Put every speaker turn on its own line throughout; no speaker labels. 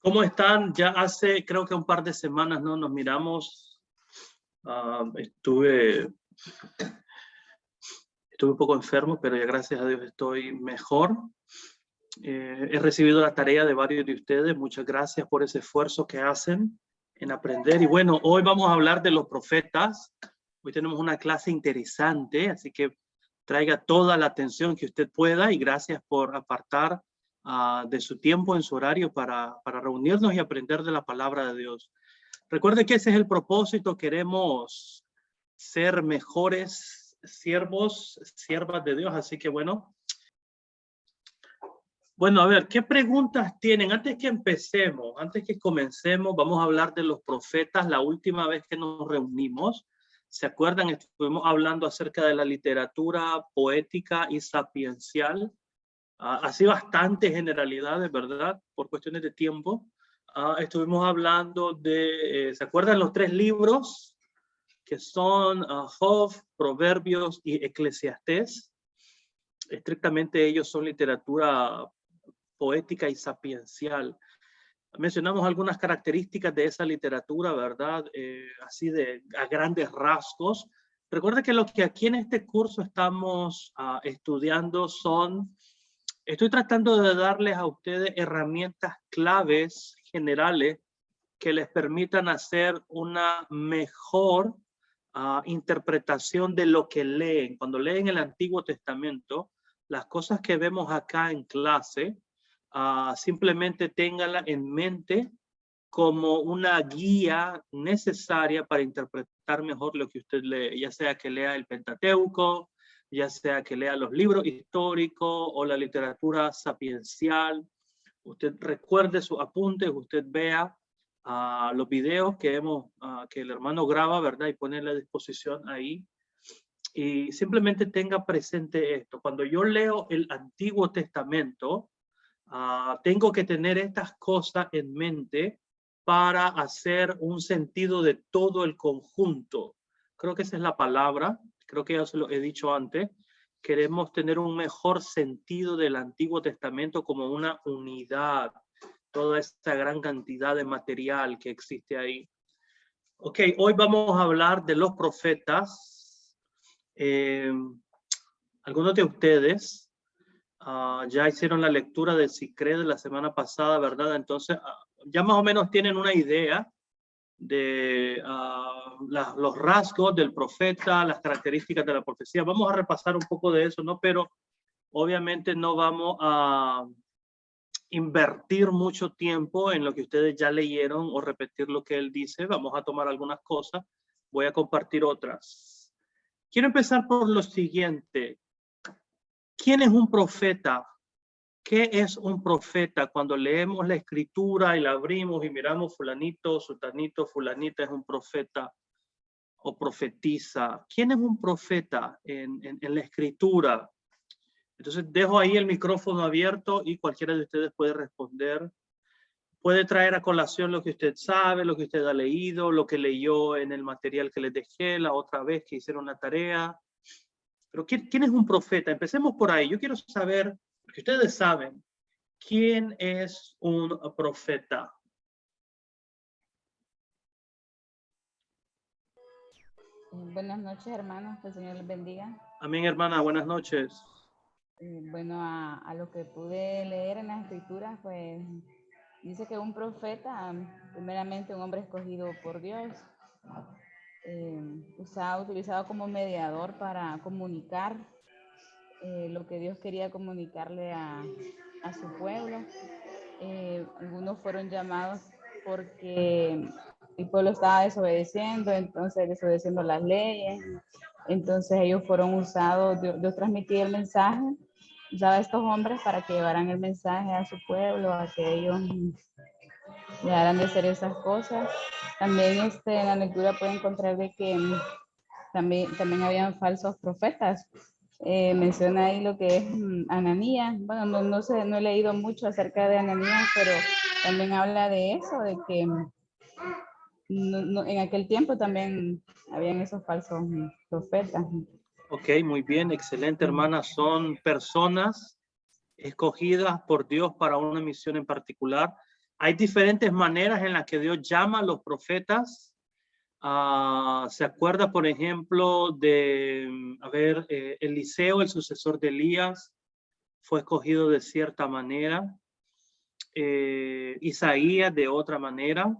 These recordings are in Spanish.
¿Cómo están? Ya hace creo que un par de semanas no nos miramos. Estuve un poco enfermo, pero ya gracias a Dios estoy mejor. He recibido la tarea de varios de ustedes. Muchas gracias por ese esfuerzo que hacen en aprender. Y bueno, hoy vamos a hablar de los profetas. Hoy tenemos una clase interesante, así que traiga toda la atención que usted pueda y gracias por apartar de su tiempo en su horario para reunirnos y aprender de la palabra de Dios. Recuerde que ese es el propósito. Queremos ser mejores siervos, siervas de Dios. Así que bueno, a ver, ¿qué preguntas tienen? Antes que comencemos, vamos a hablar de los profetas. La última vez que nos reunimos, ¿se acuerdan? Estuvimos hablando acerca de la literatura poética y sapiencial. Así bastantes generalidades, ¿verdad? Por cuestiones de tiempo. Estuvimos hablando de, ¿se acuerdan los tres libros? Que son Job, Proverbios y Eclesiastés. Estrictamente ellos son literatura poética y sapiencial. Mencionamos algunas características de esa literatura, ¿verdad? Así a grandes rasgos. Recuerda que lo que aquí en este curso estamos estudiando estoy tratando de darles a ustedes herramientas claves generales que les permitan hacer una mejor interpretación de lo que leen. Cuando leen el Antiguo Testamento, las cosas que vemos acá en clase, simplemente ténganla en mente como una guía necesaria para interpretar mejor lo que usted lee, ya sea que lea el Pentateuco, ya sea que lea los libros históricos o la literatura sapiencial. Usted recuerde sus apuntes, usted vea los videos que que el hermano graba, ¿verdad? Y pone a la disposición ahí. Y simplemente tenga presente esto. Cuando yo leo el Antiguo Testamento, tengo que tener estas cosas en mente para hacer un sentido de todo el conjunto. Creo que esa es la palabra. Creo que ya se lo he dicho antes. Queremos tener un mejor sentido del Antiguo Testamento como una unidad. Toda esta gran cantidad de material que existe ahí. Ok, hoy vamos a hablar de los profetas. Algunos de ustedes ya hicieron la lectura de Sicré de la semana pasada, ¿verdad? Entonces, ya más o menos tienen una idea de los rasgos del profeta, las características de la profecía. Vamos a repasar un poco de eso, ¿no? Pero obviamente no vamos a invertir mucho tiempo en lo que ustedes ya leyeron o repetir lo que él dice. Vamos a tomar algunas cosas, voy a compartir otras. Quiero empezar por lo siguiente. ¿Quién es un profeta? ¿Qué es un profeta? Cuando leemos la escritura y la abrimos y miramos fulanito, sultanito, fulanita es un profeta o profetiza. ¿Quién es un profeta en la escritura? Entonces dejo ahí el micrófono abierto y cualquiera de ustedes puede responder. Puede traer a colación lo que usted sabe, lo que usted ha leído, lo que leyó en el material que les dejé la otra vez que hicieron la tarea. Pero ¿quién es un profeta? Empecemos por ahí. Yo quiero saber, porque ustedes saben, ¿quién es un profeta?
Buenas noches, hermanos, que el Señor les bendiga.
Amén, hermana, buenas noches.
Bueno, a lo que pude leer en las escrituras, pues dice que un profeta, primeramente un hombre escogido por Dios, utilizado como mediador para comunicar lo que Dios quería comunicarle a su pueblo. Algunos fueron llamados porque el pueblo estaba desobedeciendo, entonces desobedeciendo las leyes. Entonces ellos fueron usados, Dios transmitía el mensaje, usaba a estos hombres para que llevaran el mensaje a su pueblo, a que ellos dejaran de hacer esas cosas. También en la lectura puede encontrar de que también habían falsos profetas. Menciona ahí lo que es Ananías. Bueno, no sé, no he leído mucho acerca de Ananías, pero también habla de eso, de que en aquel tiempo también habían esos falsos profetas.
Ok, muy bien, excelente, hermana. Son personas escogidas por Dios para una misión en particular. Hay diferentes maneras en las que Dios llama a los profetas. Se acuerda, por ejemplo, de, Eliseo, el sucesor de Elías, fue escogido de cierta manera. Isaías de otra manera.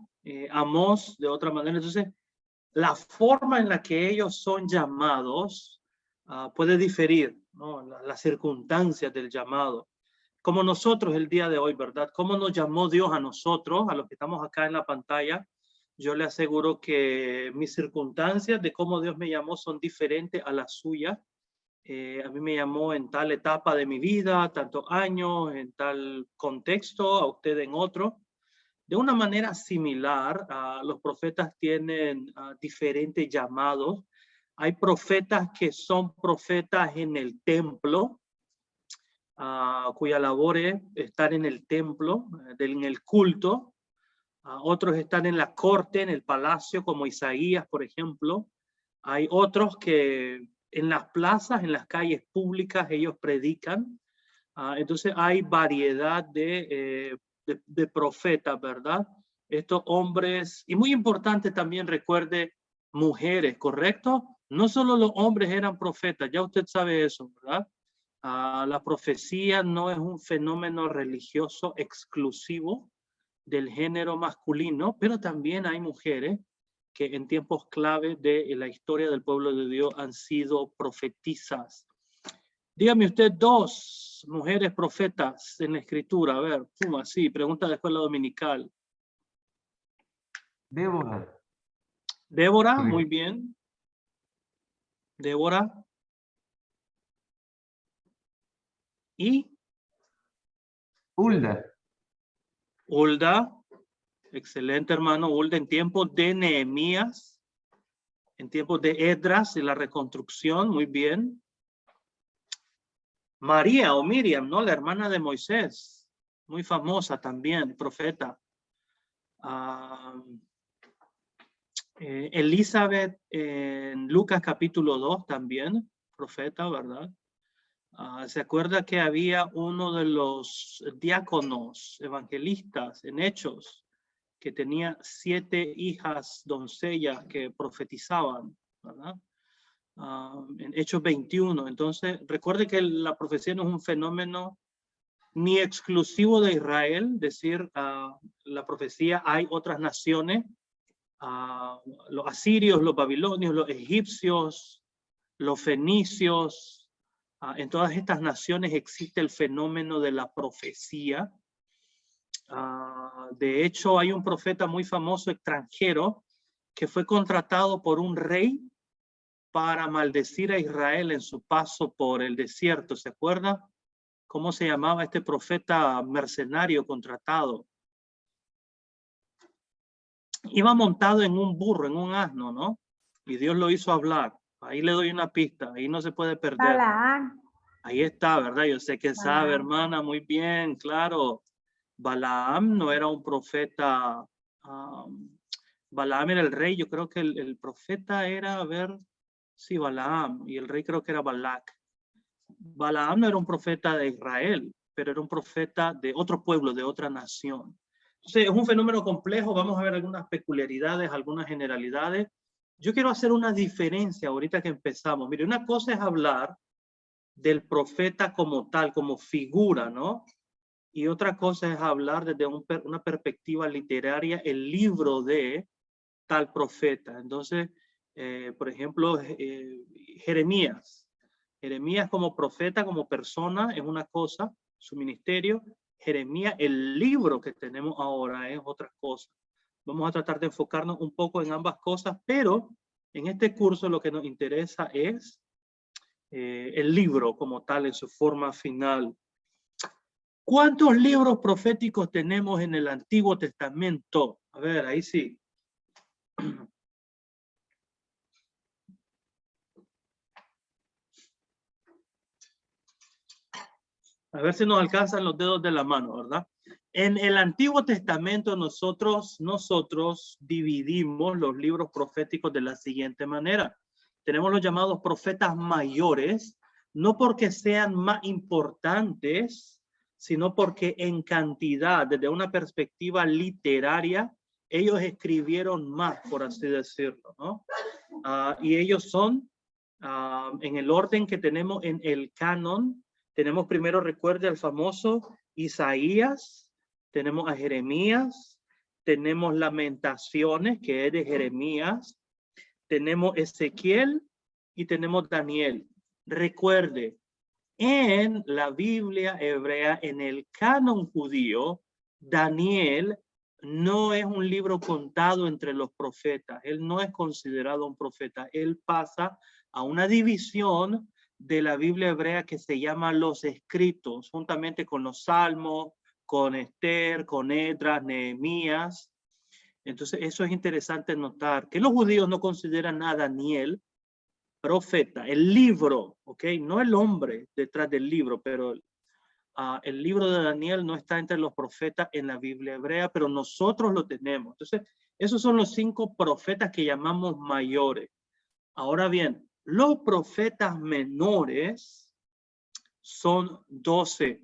Amós de otra manera. Entonces, la forma en la que ellos son llamados puede diferir, ¿no? Las circunstancias del llamado. Como nosotros el día de hoy, ¿verdad? ¿Cómo nos llamó Dios a nosotros, a los que estamos acá en la pantalla? Yo le aseguro que mis circunstancias de cómo Dios me llamó son diferentes a las suyas. A mí me llamó en tal etapa de mi vida, tantos años, en tal contexto, a usted en otro. De una manera similar, los profetas tienen diferentes llamados. Hay profetas que son profetas en el templo, cuya labor es estar en el templo, en el culto. Otros están en la corte, en el palacio, como Isaías, por ejemplo. Hay otros que en las plazas, en las calles públicas, ellos predican. Entonces hay variedad de profetas, ¿verdad? Estos hombres, y muy importante también recuerde, mujeres, ¿correcto? No solo los hombres eran profetas, ya usted sabe eso, ¿verdad? La profecía no es un fenómeno religioso exclusivo del género masculino, pero también hay mujeres que en tiempos clave de la historia del pueblo de Dios han sido profetisas. Dígame usted dos mujeres profetas en la escritura. A ver, así, pregunta de escuela dominical.
Débora.
Débora, muy bien. Débora. ¿Y?
Hulda.
Hulda. Excelente, hermano. Hulda en tiempos de Nehemías, en tiempos de Esdras y la reconstrucción. Muy bien. María o Miriam, ¿no? La hermana de Moisés. Muy famosa también, profeta. Elizabeth en Lucas capítulo 2 también, profeta, ¿verdad? ¿Se acuerda que había uno de los diáconos evangelistas en Hechos que tenía 7 hijas doncellas que profetizaban, ¿verdad? En Hechos 21. Entonces, recuerde que la profecía no es un fenómeno ni exclusivo de Israel, decir, la profecía hay otras naciones, los asirios, los babilonios, los egipcios, los fenicios, en todas estas naciones existe el fenómeno de la profecía. De hecho, hay un profeta muy famoso extranjero que fue contratado por un rey para maldecir a Israel en su paso por el desierto. ¿Se acuerda cómo se llamaba este profeta mercenario contratado? Iba montado en un burro, en un asno, ¿no? Y Dios lo hizo hablar. Ahí le doy una pista, ahí no se puede perder.
Balaam.
Ahí está, ¿verdad? Yo sé que
Balaam.
sabe, hermana, muy bien, claro. Balaam no era un profeta, Balaam era el rey, yo creo que el profeta era, a ver, sí, Balaam, y el rey creo que era Balac. Balaam no era un profeta de Israel, pero era un profeta de otro pueblo, de otra nación. Entonces, es un fenómeno complejo, vamos a ver algunas peculiaridades, algunas generalidades. Yo quiero hacer una diferencia ahorita que empezamos. Mire, una cosa es hablar del profeta como tal, como figura, ¿no? Y otra cosa es hablar desde una perspectiva literaria, el libro de tal profeta. Entonces, por ejemplo, Jeremías. Jeremías como profeta, como persona, es una cosa, su ministerio. Jeremías, el libro que tenemos ahora, es otra cosa. Vamos a tratar de enfocarnos un poco en ambas cosas, pero en este curso lo que nos interesa es el libro como tal, en su forma final. ¿Cuántos libros proféticos tenemos en el Antiguo Testamento? A ver, ahí sí. A ver si nos alcanzan los dedos de la mano, ¿verdad? En el Antiguo Testamento nosotros dividimos los libros proféticos de la siguiente manera. Tenemos los llamados profetas mayores, no porque sean más importantes, sino porque en cantidad, desde una perspectiva literaria, ellos escribieron más, por así decirlo, ¿no? Y ellos son, en el orden que tenemos en el canon, tenemos primero, recuerde, el famoso Isaías, tenemos a Jeremías, tenemos Lamentaciones, que es de Jeremías, tenemos Ezequiel y tenemos Daniel. Recuerde, en la Biblia hebrea, en el canon judío, Daniel no es un libro contado entre los profetas. Él no es considerado un profeta. Él pasa a una división de la Biblia hebrea que se llama los escritos, juntamente con los salmos, con Esther, con Esdras, Nehemías. Entonces, eso es interesante notar, que los judíos no consideran a Daniel profeta, el libro, ¿ok? No el hombre detrás del libro, pero el libro de Daniel no está entre los profetas en la Biblia hebrea, pero nosotros lo tenemos. Entonces, esos son los 5 profetas que llamamos mayores. Ahora bien, los profetas menores son 12.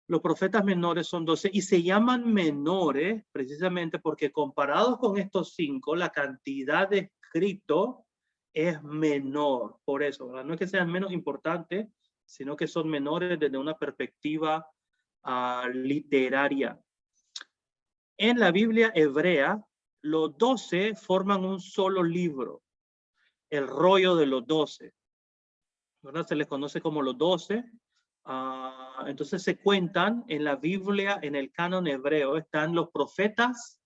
Los profetas menores son 12 y se llaman menores precisamente porque comparados con estos 5, la cantidad de escrito es menor. Por eso, ¿verdad? No es que sean menos importantes, sino que son menores desde una perspectiva literaria. En la Biblia hebrea, los 12 forman un solo libro, el rollo de los 12. ¿Verdad? Se les conoce como los 12. Entonces se cuentan en la Biblia, en el canon hebreo, están los profetas,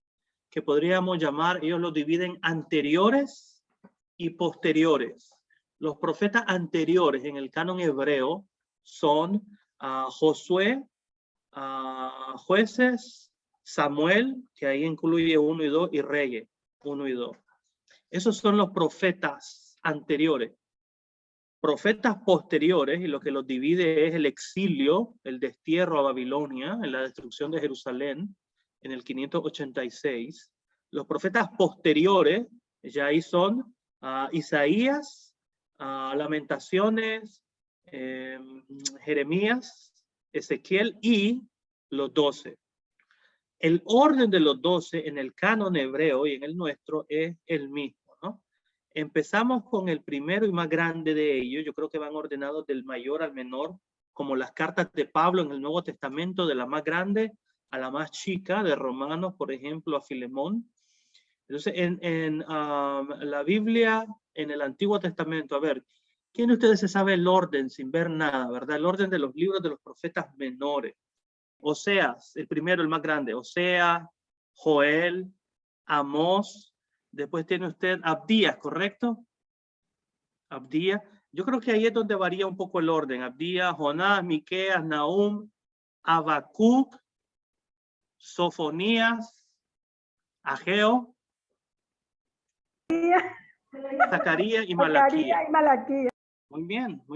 que podríamos llamar, ellos los dividen anteriores y posteriores. Los profetas anteriores en el canon hebreo son Josué, Jueces, Samuel, que ahí incluye 1 y 2, y Reyes, 1 y 2. Esos son los profetas anteriores. Profetas posteriores, y lo que los divide es el exilio, el destierro a Babilonia, en la destrucción de Jerusalén, en el 586. Los profetas posteriores, ya ahí son Isaías, Lamentaciones, Jeremías, Ezequiel y los 12. El orden de los 12 en el canon hebreo y en el nuestro es el mismo, ¿no? Empezamos con el primero y más grande de ellos. Yo creo que van ordenados del mayor al menor, como las cartas de Pablo en el Nuevo Testamento, de la más grande a la más chica, de Romanos, por ejemplo, a Filemón. Entonces, en la Biblia, en el Antiguo Testamento, a ver, ¿quién de ustedes se sabe el orden sin ver nada, verdad? El orden de los libros de los profetas menores. Oseas, el primero, el más grande. Oseas, Joel, Amós. Después tiene usted Abdías, ¿correcto? Abdías. Yo creo que ahí es donde varía un poco el orden. Abdías, Jonás, Miqueas, Nahum, Habacuc, Sofonías, Ageo, Zacarías y Malaquías. Muy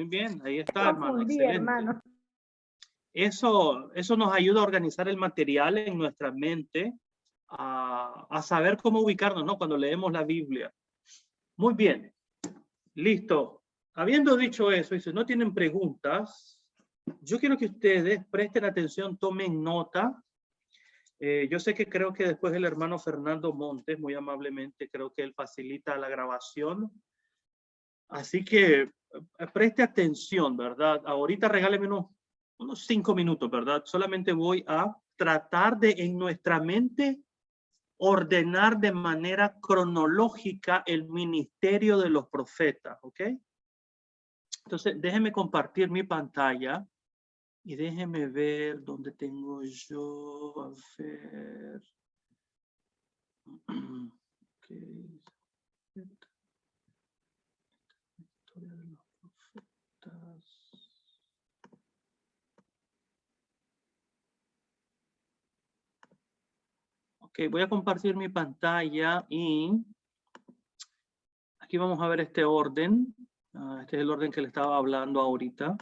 bien. Ahí está, hermano. Excelente. Hermano. Eso nos ayuda a organizar el material en nuestra mente, a saber cómo ubicarnos, ¿no? Cuando leemos la Biblia. Muy bien. Listo. Habiendo dicho eso, y si no tienen preguntas, yo quiero que ustedes presten atención, tomen nota. Yo sé que creo que después el hermano Fernando Montes, muy amablemente, creo que él facilita la grabación. Así que preste atención, ¿verdad? Ahorita regáleme unos 5 minutos, ¿verdad? Solamente voy a tratar de en nuestra mente ordenar de manera cronológica el ministerio de los profetas, ¿ok? Entonces, déjenme compartir mi pantalla y déjenme ver dónde tengo yo, a ver. Okay. Historia de los profetas. Ok, voy a compartir mi pantalla y aquí vamos a ver este orden. Este es el orden que le estaba hablando ahorita.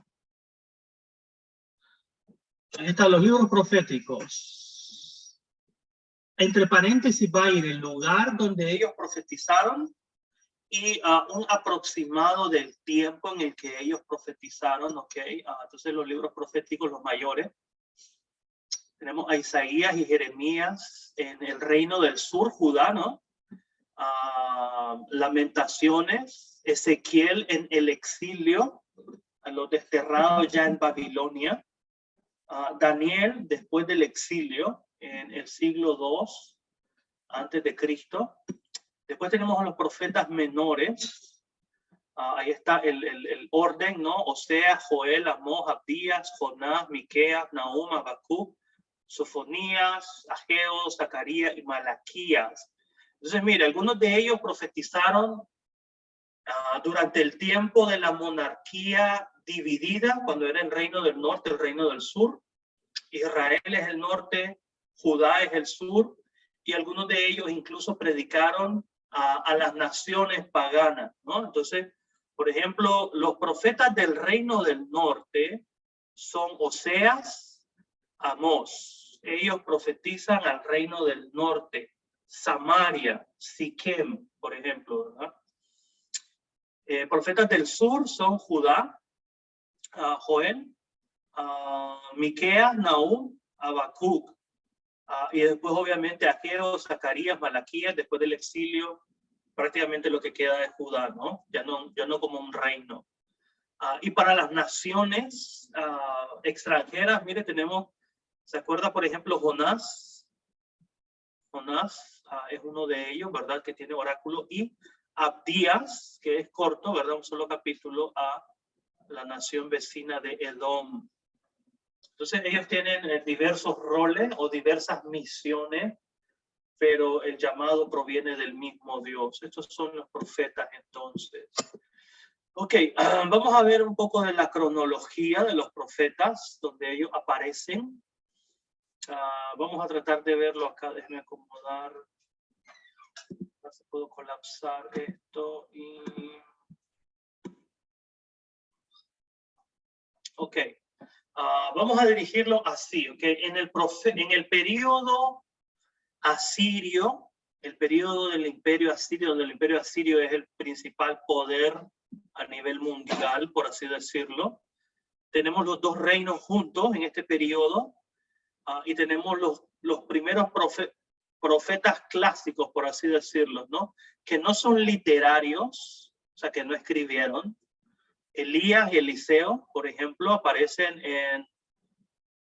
Ahí están los libros proféticos. Entre paréntesis va a ir el lugar donde ellos profetizaron y un aproximado del tiempo en el que ellos profetizaron, ¿ok? Entonces los libros proféticos, los mayores, tenemos a Isaías y Jeremías en el reino del sur, Judá, ¿no? Lamentaciones, Ezequiel en el exilio, a los desterrados ya en Babilonia, Daniel después del exilio en el siglo II antes de Cristo. Después tenemos a los profetas menores. Ahí está el orden, ¿no? Oseas, Joel, Amós, Abdías, Jonás, Miqueas, Nahum, Habacuc, Sofonías, Ageo, Zacarías y Malaquías. Entonces, mire, algunos de ellos profetizaron durante el tiempo de la monarquía dividida, cuando era el reino del norte, el reino del sur. Israel es el norte, Judá es el sur, y algunos de ellos incluso predicaron a las naciones paganas, ¿no? Entonces, por ejemplo, los profetas del reino del norte son Oseas, Amós. Ellos profetizan al reino del norte, Samaria, Siquem, por ejemplo, ¿verdad? Profetas del sur son Judá, Joel, Miqueas, Nahum, Habacuc. Y después obviamente Ageo, Zacarías, Malaquías, después del exilio, prácticamente lo que queda es Judá, ¿no? Ya no como un reino. Y para las naciones extranjeras, mire, tenemos, ¿se acuerda por ejemplo Jonás? Jonás es uno de ellos, ¿verdad? Que tiene oráculo. Y Abdías, que es corto, ¿verdad? Un solo capítulo a la nación vecina de Edom. Entonces ellos tienen diversos roles o diversas misiones, pero el llamado proviene del mismo Dios. Estos son los profetas entonces. Ok, vamos a ver un poco de la cronología de los profetas, donde ellos aparecen. Vamos a tratar de verlo acá. Déjenme acomodar. No se puedo colapsar esto. Ok. Vamos a dirigirlo así, ¿ok? En el periodo asirio, el periodo del imperio asirio, donde el imperio asirio es el principal poder a nivel mundial, por así decirlo, tenemos los dos reinos juntos en este periodo y tenemos los primeros profetas clásicos, por así decirlo, ¿no? Que no son literarios, o sea, que no escribieron. Elías y Eliseo, por ejemplo, aparecen en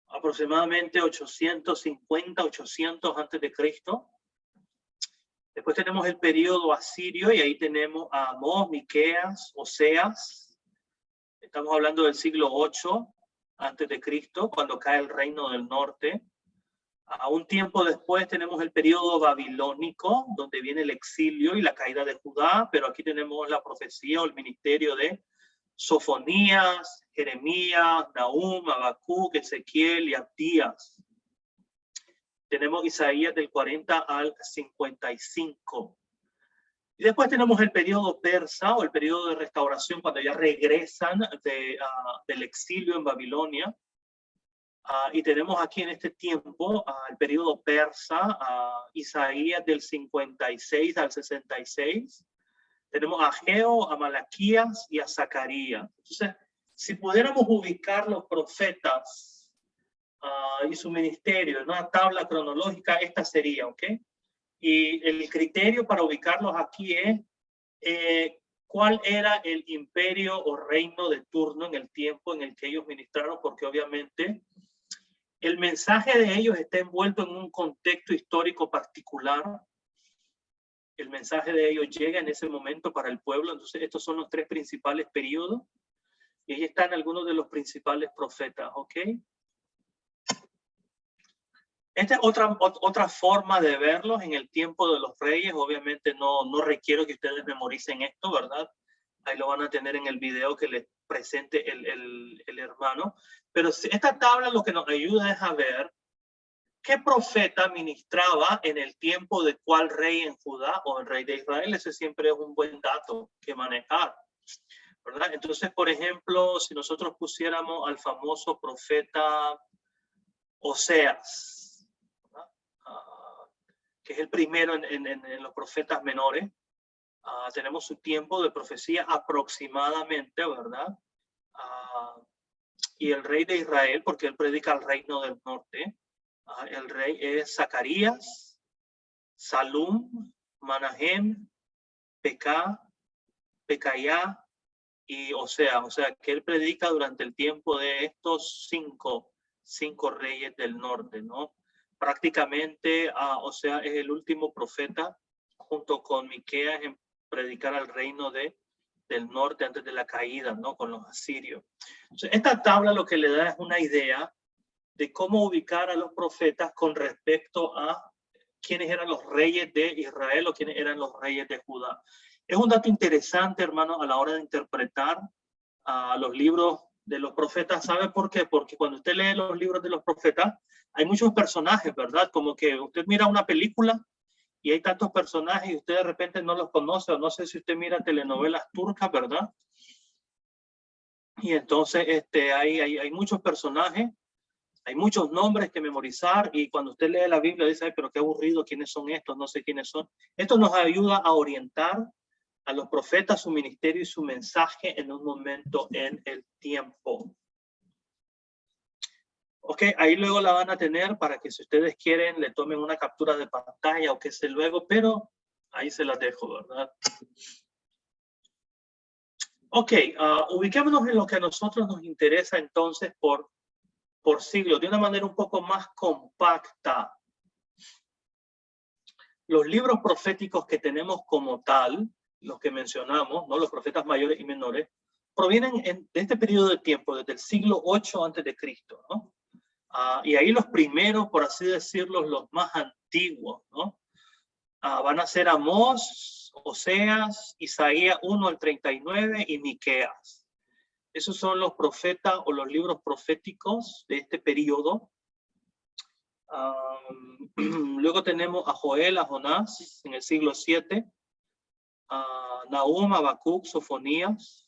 aproximadamente 850, 800 antes de Cristo. Después tenemos el periodo asirio y ahí tenemos a Amós, Miqueas, Oseas. Estamos hablando del siglo 8 antes de Cristo, cuando cae el reino del norte. Un tiempo después tenemos el periodo babilónico, donde viene el exilio y la caída de Judá, pero aquí tenemos la profecía o el ministerio de Sofonías, Jeremías, Nahum, Habacuc, Ezequiel y Abdías. Tenemos Isaías del 40 al 55. Y después tenemos el periodo persa o el periodo de restauración, cuando ya regresan del exilio en Babilonia. Y tenemos aquí en este tiempo el periodo persa, Isaías del 56 al 66. Tenemos a Ageo, a Malaquías y a Zacarías. Entonces, si pudiéramos ubicar los profetas y su ministerio en una tabla cronológica, esta sería, ¿ok? Y el criterio para ubicarlos aquí es cuál era el imperio o reino de turno en el tiempo en el que ellos ministraron, porque obviamente el mensaje de ellos está envuelto en un contexto histórico particular. El mensaje de ellos llega en ese momento para el pueblo. Entonces, estos son los tres principales periodos. Y ahí están algunos de los principales profetas, ¿ok? Esta es otra forma de verlos en el tiempo de los reyes. Obviamente no requiero que ustedes memoricen esto, ¿verdad? Ahí lo van a tener en el video que les presente el hermano. Pero esta tabla lo que nos ayuda es a ver qué profeta ministraba en el tiempo de cuál rey en Judá o el rey de Israel. Ese siempre es un buen dato que manejar, ¿verdad? Entonces, por ejemplo, si nosotros pusiéramos al famoso profeta Oseas, que es el primero en los profetas menores, Tenemos su tiempo de profecía aproximadamente, ¿verdad? Y el rey de Israel, porque él predica al reino del norte, el rey es Zacarías, Salum, Manahem, Pecaya y Osea. O sea, que él predica durante el tiempo de estos cinco reyes del norte, ¿no? Prácticamente, Osea es el último profeta, junto con Miqueas, en predicar al reino del norte antes de la caída, ¿no? Con los asirios. Entonces, esta tabla lo que le da es una idea de cómo ubicar a los profetas con respecto a quiénes eran los reyes de Israel o quiénes eran los reyes de Judá. Es un dato interesante, hermano, a la hora de interpretar los libros de los profetas. ¿Sabe por qué? Porque cuando usted lee los libros de los profetas, hay muchos personajes, ¿verdad? Como que usted mira una película y hay tantos personajes y usted de repente no los conoce, o no sé si usted mira telenovelas turcas, ¿verdad? Y entonces hay muchos personajes, hay muchos nombres que memorizar, y cuando usted lee la Biblia dice, ay, pero qué aburrido, ¿quiénes son estos? No sé quiénes son. Esto nos ayuda a orientar a los profetas, su ministerio y su mensaje en un momento en el tiempo. Ok, ahí luego la van a tener para que si ustedes quieren le tomen una captura de pantalla o qué sé luego, pero ahí se las dejo, ¿verdad? Ok, ubiquémonos en lo que a nosotros nos interesa entonces por siglos, de una manera un poco más compacta. Los libros proféticos que tenemos como tal, los que mencionamos, ¿no? Los profetas mayores y menores, provienen de este periodo de tiempo, desde el siglo 8 antes de Cristo, ¿no? Y ahí los primeros, por así decirlo, los más antiguos, ¿no? Van a ser Amós, Oseas, Isaías 1 al 39 y Miqueas. Esos son los profetas o los libros proféticos de este periodo. Luego tenemos a Joel, a Jonás en el siglo 7, a Nahum, Habacuc, Sofonías.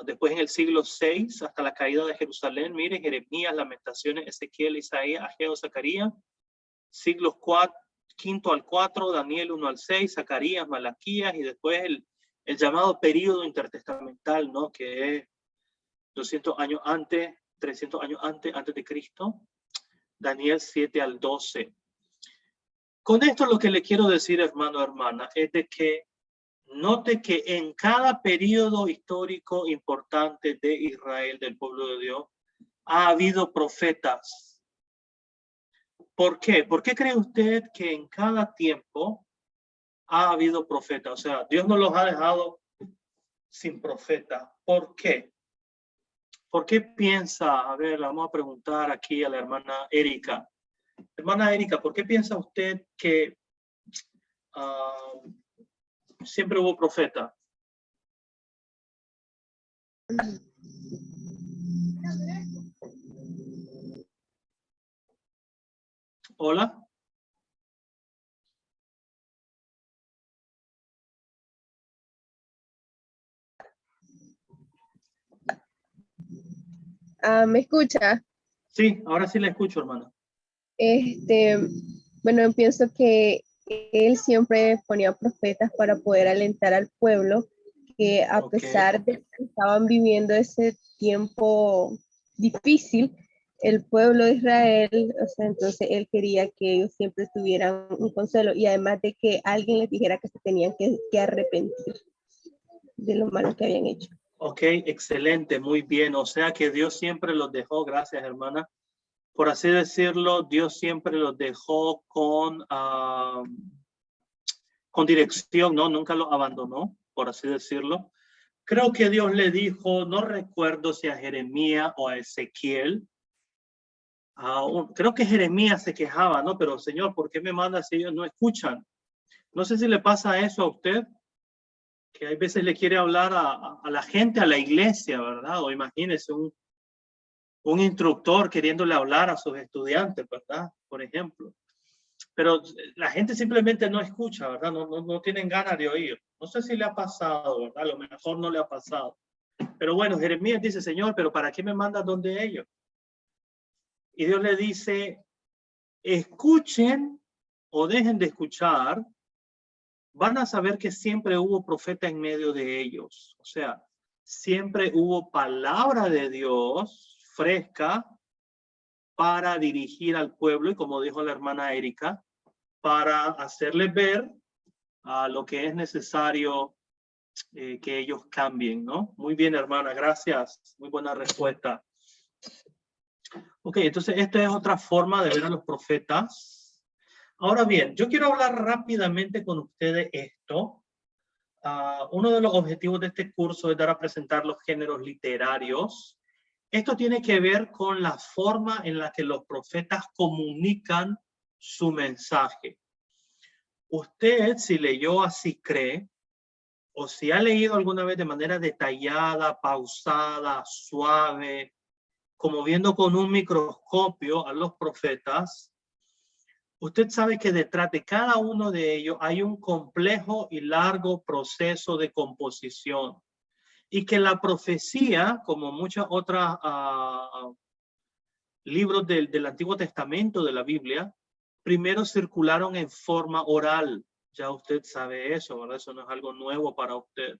Después en el siglo 6 hasta la caída de Jerusalén, miren, Jeremías, Lamentaciones, Ezequiel, Isaías, Ageo, Zacarías. Siglos 5 al 4, Daniel 1 al 6, Zacarías, Malaquías, y después el llamado período intertestamental, ¿no? Que es 200 años antes, 300 años antes de Cristo. Daniel 7 al 12. Con esto lo que le quiero decir, hermano, hermana, es de que note que en cada periodo histórico importante de Israel, del pueblo de Dios, ha habido profetas. ¿Por qué? ¿Por qué cree usted que en cada tiempo ha habido profetas? O sea, Dios no los ha dejado sin profeta. ¿Por qué? ¿Por qué piensa? A ver, vamos a preguntar aquí a la hermana Erika. Hermana Erika, ¿por qué piensa usted que siempre hubo profeta? Hola.
¿Me escucha?
Sí, ahora sí la escucho, hermana.
Bueno, pienso que él siempre ponía profetas para poder alentar al pueblo, que a pesar de que estaban viviendo ese tiempo difícil, el pueblo de Israel, o sea, entonces él quería que ellos siempre tuvieran un consuelo, y además de que alguien les dijera que se tenían que arrepentir de lo malo que habían hecho.
Ok, excelente, muy bien. O sea que Dios siempre los dejó, gracias, hermana. Por así decirlo, Dios siempre los dejó con dirección, ¿no? Nunca los abandonó, por así decirlo. Creo que Dios le dijo, no recuerdo si a Jeremías o a Ezequiel, creo que Jeremías se quejaba, ¿no? Pero Señor, ¿por qué me mandas si ellos no escuchan? No sé si le pasa eso a usted, que hay veces le quiere hablar a la gente, a la iglesia, ¿verdad? O imagínese un instructor queriéndole hablar a sus estudiantes, ¿verdad? Por ejemplo. Pero la gente simplemente no escucha, ¿verdad? No tienen ganas de oír. No sé si le ha pasado, ¿verdad? A lo mejor no le ha pasado. Pero bueno, Jeremías dice, Señor, ¿pero para qué me mandas donde ellos? Y Dios le dice, escuchen o dejen de escuchar, van a saber que siempre hubo profeta en medio de ellos. O sea, siempre hubo palabra de Dios fresca para dirigir al pueblo y, como dijo la hermana Erika, para hacerles ver lo que es necesario que ellos cambien, ¿no? Muy bien, hermana, gracias. Muy buena respuesta. Ok, entonces esta es otra forma de ver a los profetas. Ahora bien, yo quiero hablar rápidamente con ustedes esto. Uno de los objetivos de este curso es dar a presentar los géneros literarios. Esto tiene que ver con la forma en la que los profetas comunican su mensaje. Usted, si leyó Así Cree, o si ha leído alguna vez de manera detallada, pausada, suave, como viendo con un microscopio a los profetas, usted sabe que detrás de cada uno de ellos hay un complejo y largo proceso de composición. Y que la profecía, como muchas otras libros del Antiguo Testamento de la Biblia, primero circularon en forma oral. Ya usted sabe eso, ¿verdad? Eso no es algo nuevo para usted.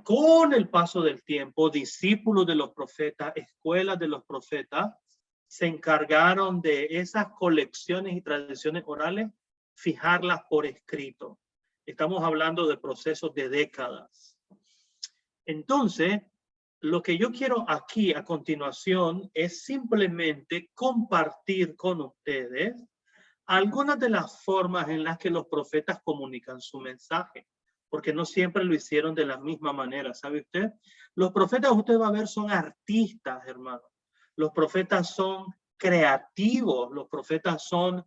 Con el paso del tiempo, discípulos de los profetas, escuelas de los profetas, se encargaron de esas colecciones y tradiciones orales, fijarlas por escrito. Estamos hablando de procesos de décadas. Entonces, lo que yo quiero aquí a continuación es simplemente compartir con ustedes algunas de las formas en las que los profetas comunican su mensaje, porque no siempre lo hicieron de la misma manera, ¿sabe usted? Los profetas, usted va a ver, son artistas, hermano. Los profetas son creativos, los profetas son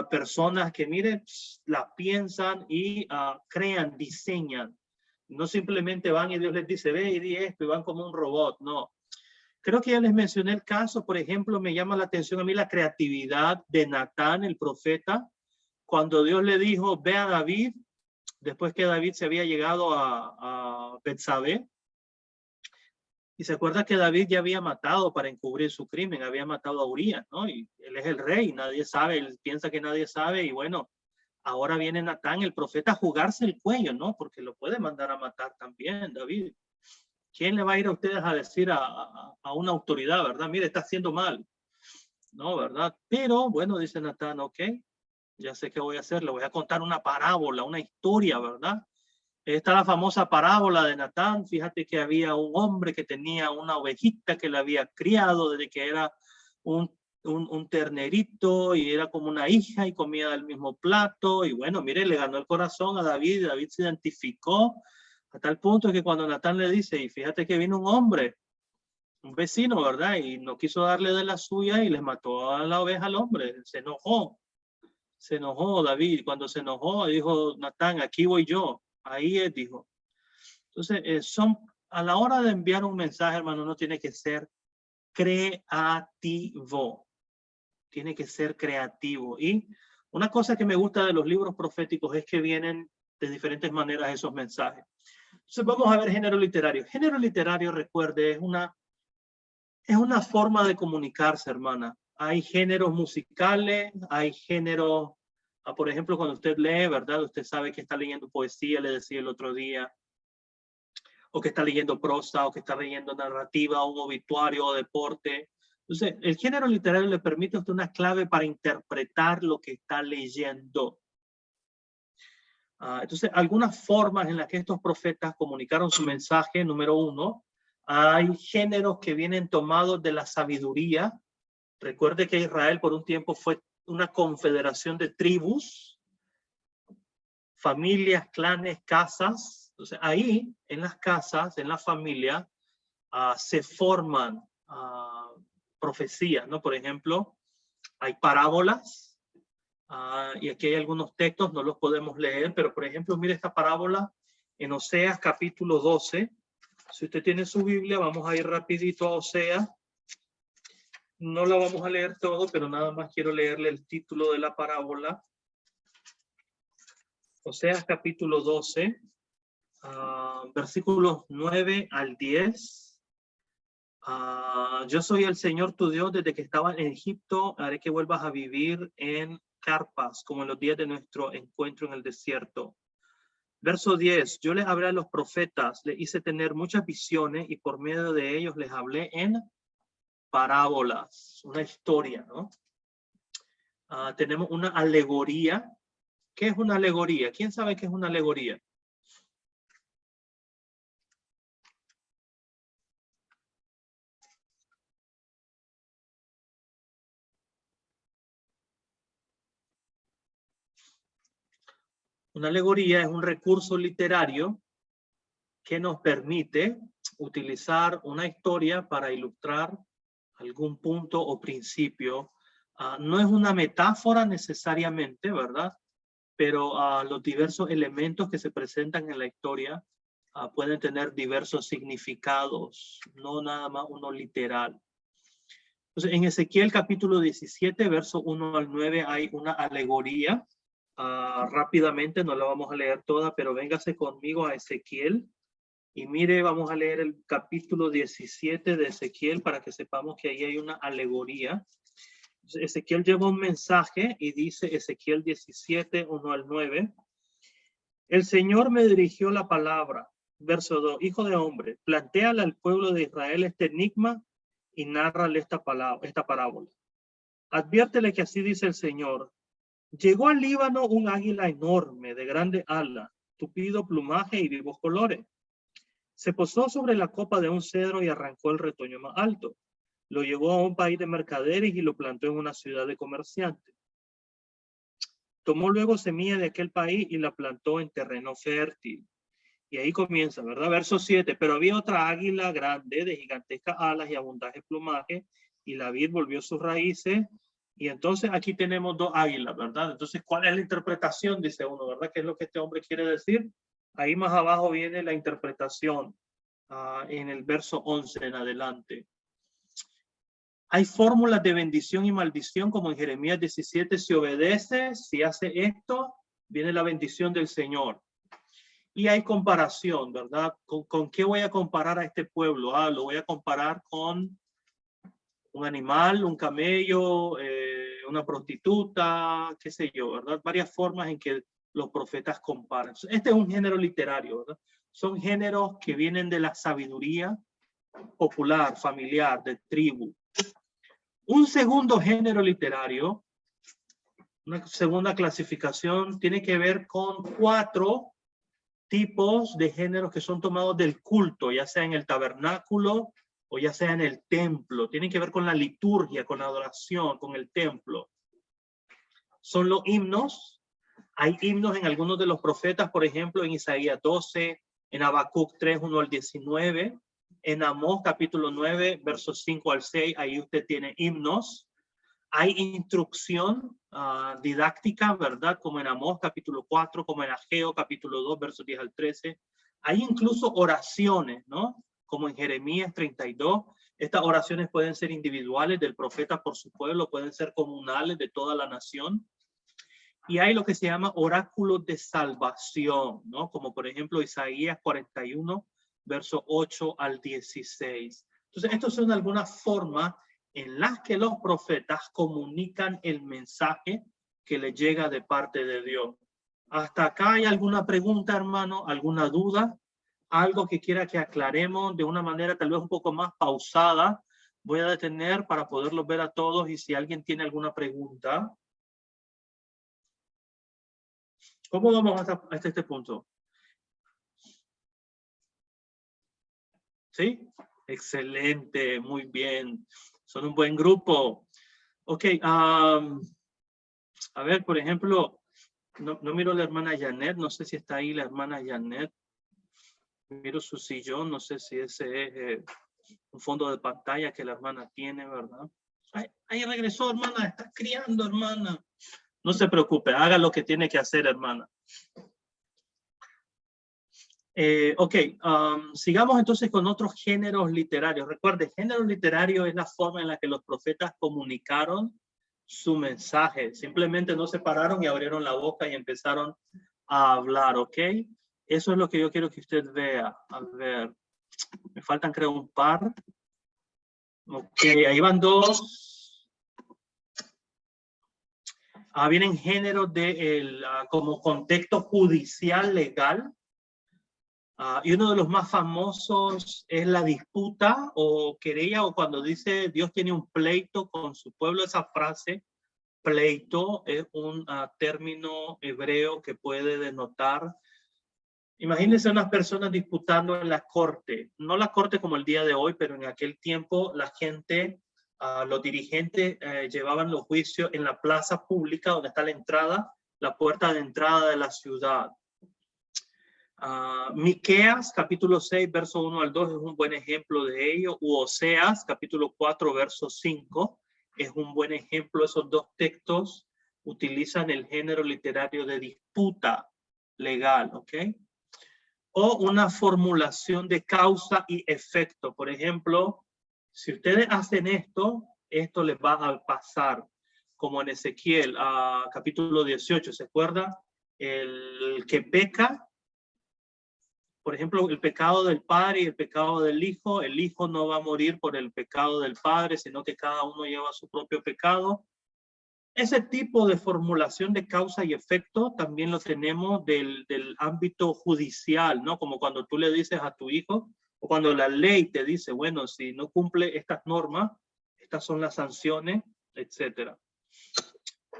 personas que, miren, la piensan y crean, diseñan. No simplemente van y Dios les dice, ve y di esto, y van como un robot, no. Creo que ya les mencioné el caso, por ejemplo, me llama la atención a mí la creatividad de Natán, el profeta, cuando Dios le dijo, ve a David, después que David se había llegado a Betsabé, y se acuerda que David ya había matado para encubrir su crimen, había matado a Urías, ¿no? Y él es el rey, nadie sabe, él piensa que nadie sabe, y bueno, ahora viene Natán, el profeta, a jugarse el cuello, ¿no? Porque lo puede mandar a matar también, David. ¿Quién le va a ir a ustedes a decir a una autoridad, verdad? Mire, está haciendo mal. No, ¿verdad? Pero, bueno, dice Natán, ok, ya sé qué voy a hacer. Le voy a contar una parábola, una historia, ¿verdad? Esta es la famosa parábola de Natán. Fíjate que había un hombre que tenía una ovejita que le había criado desde que era un ternerito y era como una hija y comía del mismo plato. Y bueno, mire, le ganó el corazón a David. David se identificó a tal punto que cuando Natán le dice, y fíjate que vino un hombre, un vecino, ¿verdad? Y no quiso darle de la suya y le mató a la oveja al hombre. Se enojó David. Cuando se enojó, dijo Natán, aquí voy yo. Ahí es, dijo. Entonces, a la hora de enviar un mensaje, hermano, uno tiene que ser creativo. Tiene que ser creativo. Y una cosa que me gusta de los libros proféticos es que vienen de diferentes maneras esos mensajes. Entonces, vamos a ver género literario. Género literario, recuerde, es una forma de comunicarse, hermana. Hay géneros musicales, hay géneros, por ejemplo, cuando usted lee, ¿verdad? Usted sabe que está leyendo poesía, le decía el otro día, o que está leyendo prosa, o que está leyendo narrativa, un obituario o deporte. Entonces, el género literario le permite a usted una clave para interpretar lo que está leyendo. Entonces, algunas formas en las que estos profetas comunicaron su mensaje, número uno, hay géneros que vienen tomados de la sabiduría. Recuerde que Israel por un tiempo fue una confederación de tribus, familias, clanes, casas. Entonces, ahí, en las casas, en la familia, se forman profecías, ¿no? Por ejemplo, hay parábolas, y aquí hay algunos textos, no los podemos leer, pero por ejemplo, mire esta parábola en Oseas capítulo 12. Si usted tiene su Biblia, vamos a ir rapidito a Oseas. No la vamos a leer todo, pero nada más quiero leerle el título de la parábola. Oseas capítulo 12, versículos 9 al 10. Yo soy el Señor tu Dios, desde que estaba en Egipto, haré que vuelvas a vivir en carpas, como en los días de nuestro encuentro en el desierto. Verso 10, yo les hablé a los profetas, les hice tener muchas visiones y por medio de ellos les hablé en parábolas, una historia, ¿no? Tenemos una alegoría. ¿Qué es una alegoría? ¿Quién sabe qué es una alegoría? Una alegoría es un recurso literario que nos permite utilizar una historia para ilustrar algún punto o principio. No es una metáfora necesariamente, ¿verdad? Pero los diversos elementos que se presentan en la historia pueden tener diversos significados, no nada más uno literal. Entonces, en Ezequiel capítulo 17, verso 1 al 9, hay una alegoría. Rápidamente, no la vamos a leer toda, pero véngase conmigo a Ezequiel. Y mire, vamos a leer el capítulo 17 de Ezequiel para que sepamos que ahí hay una alegoría. Entonces, Ezequiel lleva un mensaje y dice Ezequiel 17, 1 al 9. El Señor me dirigió la palabra. Verso 2. Hijo de hombre, plantéale al pueblo de Israel este enigma y nárrale esta parábola. Adviértele que así dice el Señor. Llegó al Líbano un águila enorme, de grande ala, tupido plumaje y vivos colores. Se posó sobre la copa de un cedro y arrancó el retoño más alto. Lo llevó a un país de mercaderes y lo plantó en una ciudad de comerciantes. Tomó luego semilla de aquel país y la plantó en terreno fértil. Y ahí comienza, ¿verdad? Verso 7. Pero había otra águila grande, de gigantescas alas y abundante plumaje, y la vid volvió sus raíces. Y entonces aquí tenemos dos águilas, ¿verdad? Entonces, ¿cuál es la interpretación? Dice uno, ¿verdad? ¿Qué es lo que este hombre quiere decir? Ahí más abajo viene la interpretación en el verso 11 en adelante. Hay fórmulas de bendición y maldición, como en Jeremías 17, si obedece, si hace esto, viene la bendición del Señor. Y hay comparación, ¿verdad? ¿Con qué voy a comparar a este pueblo? Lo voy a comparar con un animal, un camello, una prostituta, qué sé yo, ¿verdad? Varias formas en que los profetas comparan. Este es un género literario, ¿verdad? Son géneros que vienen de la sabiduría popular, familiar, de tribu. Un segundo género literario, una segunda clasificación, tiene que ver con 4 tipos de géneros que son tomados del culto, ya sea en el tabernáculo o ya sea en el templo. Tienen que ver con la liturgia, con la adoración, con el templo. Son los himnos. Hay himnos en algunos de los profetas, por ejemplo, en Isaías 12, en Habacuc 3, 1 al 19, en Amós capítulo 9, versos 5 al 6, ahí usted tiene himnos. Hay instrucción didáctica, ¿verdad? Como en Amós capítulo 4, como en Ageo capítulo 2, versos 10 al 13. Hay incluso oraciones, ¿no? Como en Jeremías 32. Estas oraciones pueden ser individuales del profeta por su pueblo, pueden ser comunales de toda la nación. Y hay lo que se llama oráculos de salvación, ¿no? Como por ejemplo Isaías 41, versos 8 al 16. Entonces, estas son algunas formas en las que los profetas comunican el mensaje que les llega de parte de Dios. ¿Hasta acá hay alguna pregunta, hermano? ¿Alguna duda? ¿Algo que quiera que aclaremos de una manera tal vez un poco más pausada? Voy a detener para poderlos ver a todos y si alguien tiene alguna pregunta. ¿Cómo vamos hasta este punto? ¿Sí? Excelente, muy bien. Son un buen grupo. Ok, a ver, por ejemplo, no miro a la hermana Janet, no sé si está ahí la hermana Janet. Miro su sillón, no sé si ese es un fondo de pantalla que la hermana tiene, ¿verdad? Ahí regresó, hermana, está criando, hermana. No se preocupe, haga lo que tiene que hacer, hermana. Ok, sigamos entonces con otros géneros literarios. Recuerde, género literario es la forma en la que los profetas comunicaron su mensaje. Simplemente no se pararon y abrieron la boca y empezaron a hablar, ¿ok? Eso es lo que yo quiero que usted vea. A ver, me faltan creo un par. Ok, ahí van 2. Vienen géneros como contexto judicial legal. Y uno de los más famosos es la disputa o querella, o cuando dice Dios tiene un pleito con su pueblo. Esa frase, pleito, es un término hebreo que puede denotar. Imagínense unas personas disputando en la corte, no la corte como el día de hoy, pero en aquel tiempo la gente, los dirigentes llevaban los juicios en la plaza pública donde está la entrada, la puerta de entrada de la ciudad. Miqueas, capítulo 6, verso 1 al 2 es un buen ejemplo de ello. Oseas, capítulo 4, verso 5 es un buen ejemplo. Esos dos textos utilizan el género literario de disputa legal, ¿ok? O una formulación de causa y efecto. Por ejemplo, si ustedes hacen esto, esto les va a pasar. Como en Ezequiel, capítulo 18, ¿se acuerda? El que peca, por ejemplo, el pecado del padre y el pecado del hijo. El hijo no va a morir por el pecado del padre, sino que cada uno lleva su propio pecado. Ese tipo de formulación de causa y efecto también lo tenemos del ámbito judicial, ¿no? Como cuando tú le dices a tu hijo, o cuando la ley te dice, bueno, si no cumple estas normas, estas son las sanciones, etc.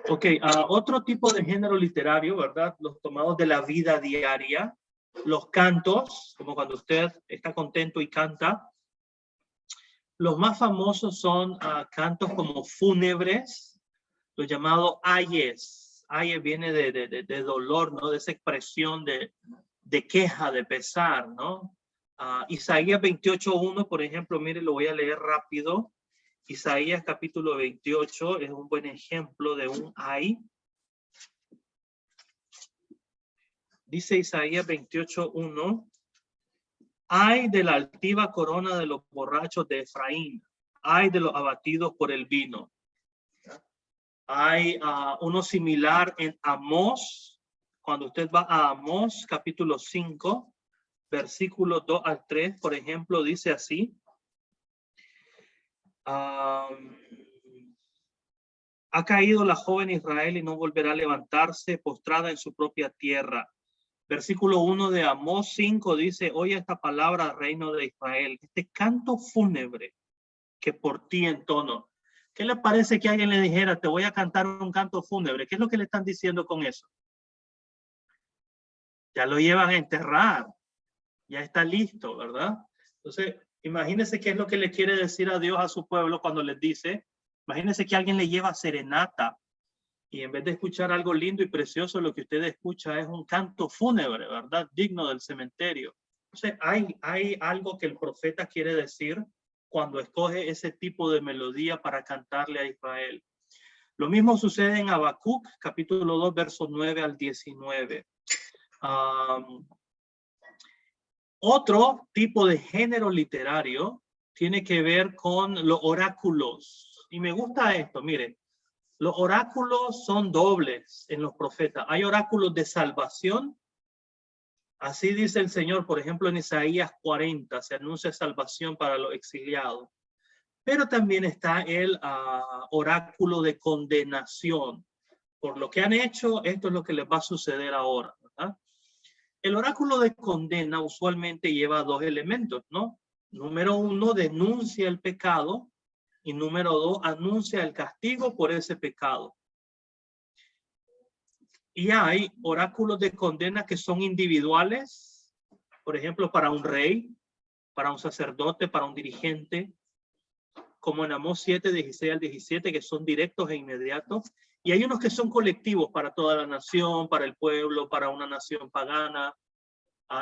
Ok, otro tipo de género literario, ¿verdad? Los tomados de la vida diaria, los cantos, como cuando usted está contento y canta. Los más famosos son cantos como fúnebres, lo llamado ayes. Ayes viene de dolor, ¿no? De esa expresión de queja, de pesar, ¿no? Isaías 28:1, por ejemplo, mire, lo voy a leer rápido. Isaías capítulo 28 es un buen ejemplo de un ay. Dice Isaías 28:1, ay de la altiva corona de los borrachos de Efraín, ay de los abatidos por el vino. Hay uno similar en Amós. Cuando usted va a Amós, capítulo 5, versículos 2 al 3, por ejemplo, dice así. Ha caído la joven Israel y no volverá a levantarse, postrada en su propia tierra. Versículo 1 de Amós 5 dice, oye esta palabra, reino de Israel, este canto fúnebre que por ti entono. ¿Qué le parece que alguien le dijera, te voy a cantar un canto fúnebre? ¿Qué es lo que le están diciendo con eso? Ya lo llevan a enterrar, ya está listo, ¿verdad? Entonces, imagínense qué es lo que le quiere decir a Dios a su pueblo cuando les dice, imagínense que alguien le lleva serenata y en vez de escuchar algo lindo y precioso, lo que usted escucha es un canto fúnebre, ¿verdad? Digno del cementerio. Entonces, hay algo que el profeta quiere decir cuando escoge ese tipo de melodía para cantarle a Israel. Lo mismo sucede en Habacuc, capítulo 2, versos 9 al 19. Otro tipo de género literario tiene que ver con los oráculos. Y me gusta esto, miren. Los oráculos son dobles en los profetas. Hay oráculos de salvación. Así dice el Señor, por ejemplo, en Isaías 40, se anuncia salvación para los exiliados. Pero también está el oráculo de condenación. Por lo que han hecho, esto es lo que les va a suceder ahora, ¿verdad? El oráculo de condena usualmente lleva dos elementos, ¿no? Número 1, denuncia el pecado. Y número 2, anuncia el castigo por ese pecado. Y hay oráculos de condena que son individuales, por ejemplo, para un rey, para un sacerdote, para un dirigente, como en Amós 7, 16 al 17, que son directos e inmediatos. Y hay unos que son colectivos para toda la nación, para el pueblo, para una nación pagana.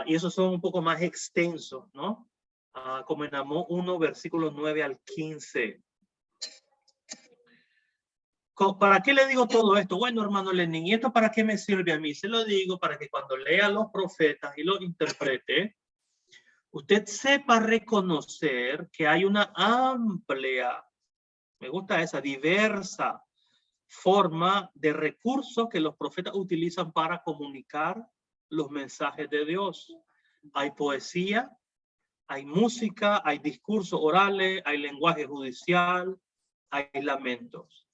Y esos son un poco más extensos, ¿no? Como en Amós 1, versículos 9 al 15. ¿Para qué le digo todo esto? Bueno, hermano Lenin, ¿y esto para qué me sirve a mí? Se lo digo para que cuando lea los profetas y los interprete, usted sepa reconocer que hay una amplia, me gusta esa, diversa forma de recursos que los profetas utilizan para comunicar los mensajes de Dios. Hay poesía, hay música, hay discursos orales, hay lenguaje judicial, hay lamentos.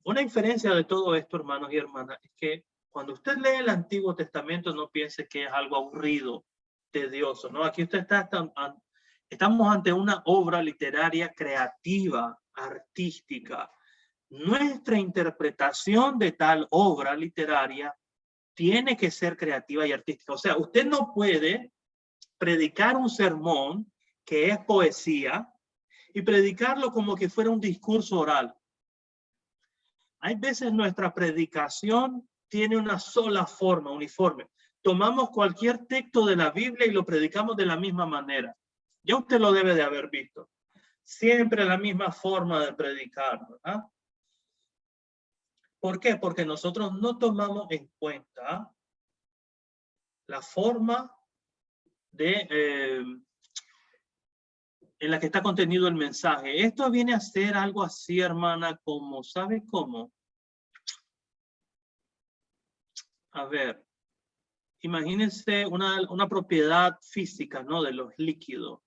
Una diferencia de todo esto, hermanos y hermanas, es que cuando usted lee el Antiguo Testamento, no piense que es algo aburrido, tedioso, ¿no? Aquí usted estamos ante una obra literaria creativa, artística. Nuestra interpretación de tal obra literaria tiene que ser creativa y artística. O sea, usted no puede predicar un sermón que es poesía y predicarlo como que fuera un discurso oral. Hay veces nuestra predicación tiene una sola forma, uniforme. Tomamos cualquier texto de la Biblia y lo predicamos de la misma manera. Ya usted lo debe de haber visto. Siempre la misma forma de predicar, ¿verdad? ¿Por qué? Porque nosotros no tomamos en cuenta la forma en la que está contenido el mensaje. Esto viene a ser algo así, hermana, como, ¿sabe cómo? A ver, imagínense una propiedad física, ¿no? De los líquidos.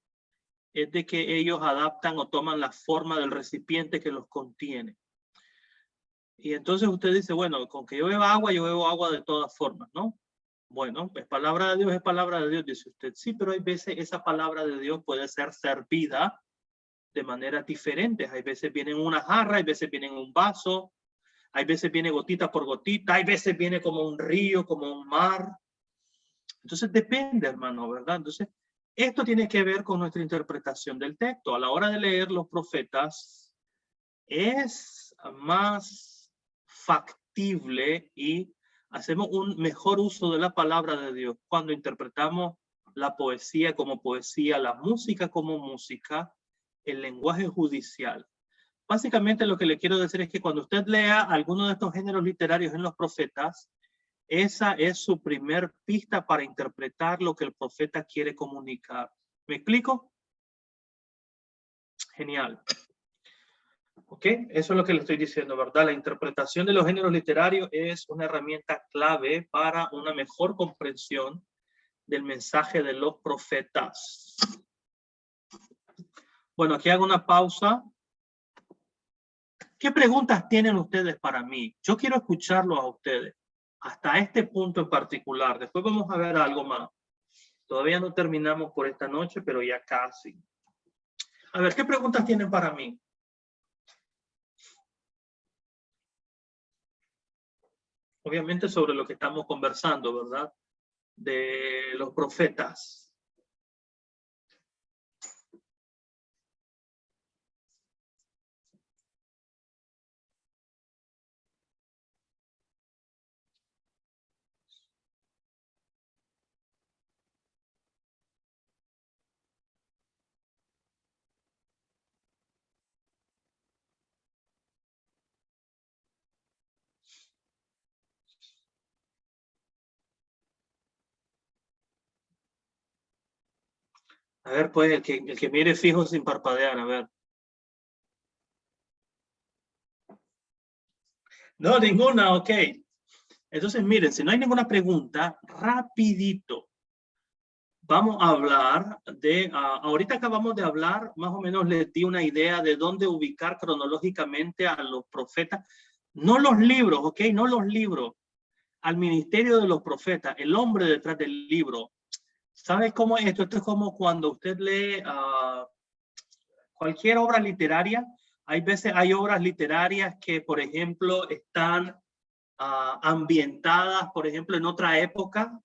Es de que ellos adaptan o toman la forma del recipiente que los contiene. Y entonces usted dice, bueno, con que yo beba agua de todas formas, ¿no? Bueno, es palabra de Dios, dice usted. Sí, pero hay veces esa palabra de Dios puede ser servida de maneras diferentes. Hay veces viene en una jarra, hay veces viene en un vaso, hay veces viene gotita por gotita, hay veces viene como un río, como un mar. Entonces depende, hermano, ¿verdad? Entonces, esto tiene que ver con nuestra interpretación del texto. A la hora de leer los profetas, es más factible y hacemos un mejor uso de la palabra de Dios cuando interpretamos la poesía como poesía, la música como música, el lenguaje judicial. Básicamente lo que le quiero decir es que cuando usted lea alguno de estos géneros literarios en los profetas, esa es su primer pista para interpretar lo que el profeta quiere comunicar. ¿Me explico? Genial. ¿Ok? Eso es lo que le estoy diciendo, ¿verdad? La interpretación de los géneros literarios es una herramienta clave para una mejor comprensión del mensaje de los profetas. Bueno, aquí hago una pausa. ¿Qué preguntas tienen ustedes para mí? Yo quiero escucharlos a ustedes, hasta este punto en particular. Después vamos a ver algo más. Todavía no terminamos por esta noche, pero ya casi. A ver, ¿qué preguntas tienen para mí? Obviamente sobre lo que estamos conversando, ¿verdad? De los profetas. A ver, pues, el que mire fijo sin parpadear, a ver. No, ninguna, ok. Entonces, miren, si no hay ninguna pregunta, rapidito. Vamos a hablar de, ahorita acabamos de hablar, más o menos les di una idea de dónde ubicar cronológicamente a los profetas. No los libros, ok, no los libros. Al ministerio de los profetas, el hombre detrás del libro. ¿Sabes cómo es esto? Esto es como cuando usted lee cualquier obra literaria. Hay veces hay obras literarias que, por ejemplo, están ambientadas, por ejemplo, en otra época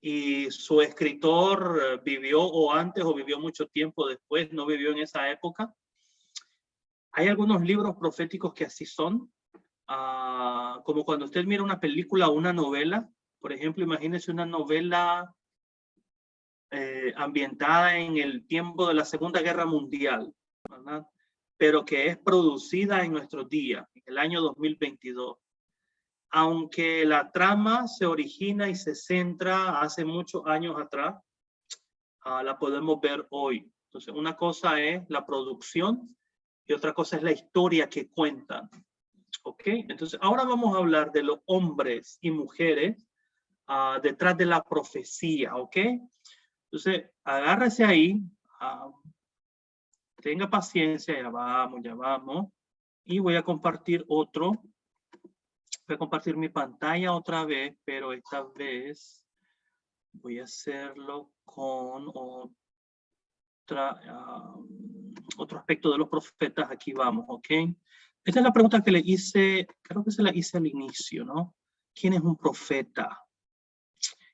y su escritor vivió o antes o vivió mucho tiempo después, no vivió en esa época. Hay algunos libros proféticos que así son, como cuando usted mira una película o una novela. Por ejemplo, imagínese una novela ambientada en el tiempo de la Segunda Guerra Mundial, ¿verdad? Pero que es producida en nuestros días, en el año 2022. Aunque la trama se origina y se centra hace muchos años atrás, la podemos ver hoy. Entonces, una cosa es la producción y otra cosa es la historia que cuentan. ¿Ok? Entonces, ahora vamos a hablar de los hombres y mujeres detrás de la profecía. ¿Ok? Entonces, agárrese ahí, tenga paciencia, ya vamos, y voy a compartir otro Voy a compartir mi pantalla otra vez, pero esta vez voy a hacerlo con otro aspecto de los profetas. Aquí vamos, ¿ok? Esta es la pregunta que le hice, creo que se la hice al inicio, ¿no? ¿Quién es un profeta?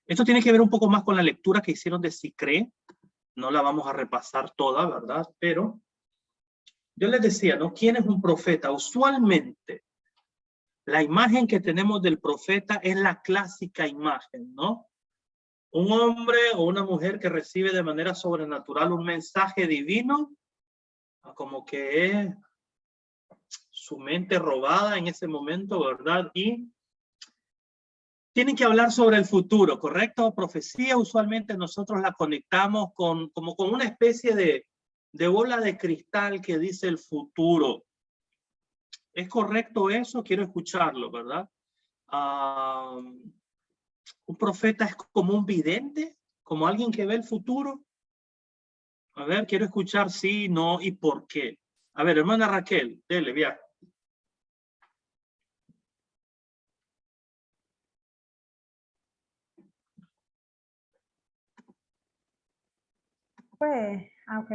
Esto tiene que ver un poco más con la lectura que hicieron de Sicré. No la vamos a repasar toda, ¿verdad? Pero yo les decía, ¿no? ¿Quién es un profeta? Usualmente, la imagen que tenemos del profeta es la clásica imagen, ¿no? Un hombre o una mujer que recibe de manera sobrenatural un mensaje divino, como que es su mente robada en ese momento, ¿verdad? Y tienen que hablar sobre el futuro, ¿correcto? Profecía usualmente nosotros la conectamos como con una especie de bola de cristal que dice el futuro. ¿Es correcto eso? Quiero escucharlo, ¿verdad? ¿Un profeta es como un vidente? ¿Como alguien que ve el futuro? A ver, quiero escuchar sí, no y por qué. A ver, hermana Raquel, dele, viaje.
Pues, ok.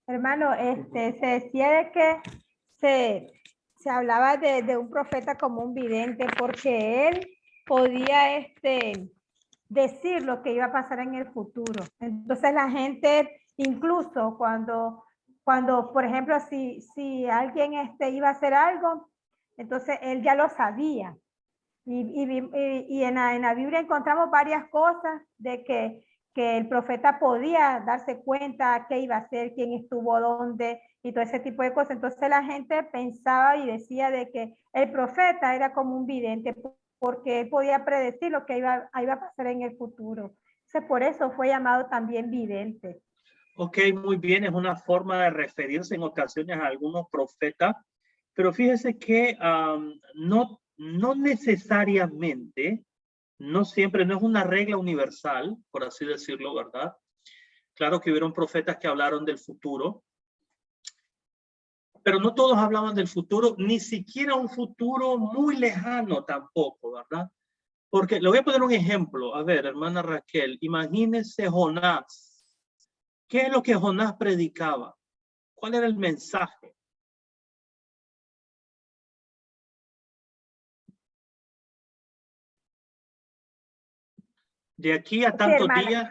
Hermano, se decía de que se hablaba de un profeta como un vidente porque él podía decir lo que iba a pasar en el futuro. Entonces la gente, incluso cuando por ejemplo, si alguien iba a hacer algo, entonces él ya lo sabía. Y en la Biblia encontramos varias cosas de que el profeta podía darse cuenta qué iba a hacer, quién estuvo dónde y todo ese tipo de cosas. Entonces la gente pensaba y decía de que el profeta era como un vidente porque él podía predecir lo que iba a pasar en el futuro. Entonces por eso fue llamado también vidente.
Ok, muy bien, es una forma de referirse en ocasiones a algunos profetas, pero fíjese que no necesariamente, no siempre, no es una regla universal, por así decirlo, ¿verdad? Claro que hubieron profetas que hablaron del futuro, pero no todos hablaban del futuro, ni siquiera un futuro muy lejano tampoco, ¿verdad? Porque le voy a poner un ejemplo. A ver, hermana Raquel, imagínese Jonás. ¿Qué es lo que Jonás predicaba? ¿Cuál era el mensaje? De aquí a tantos días.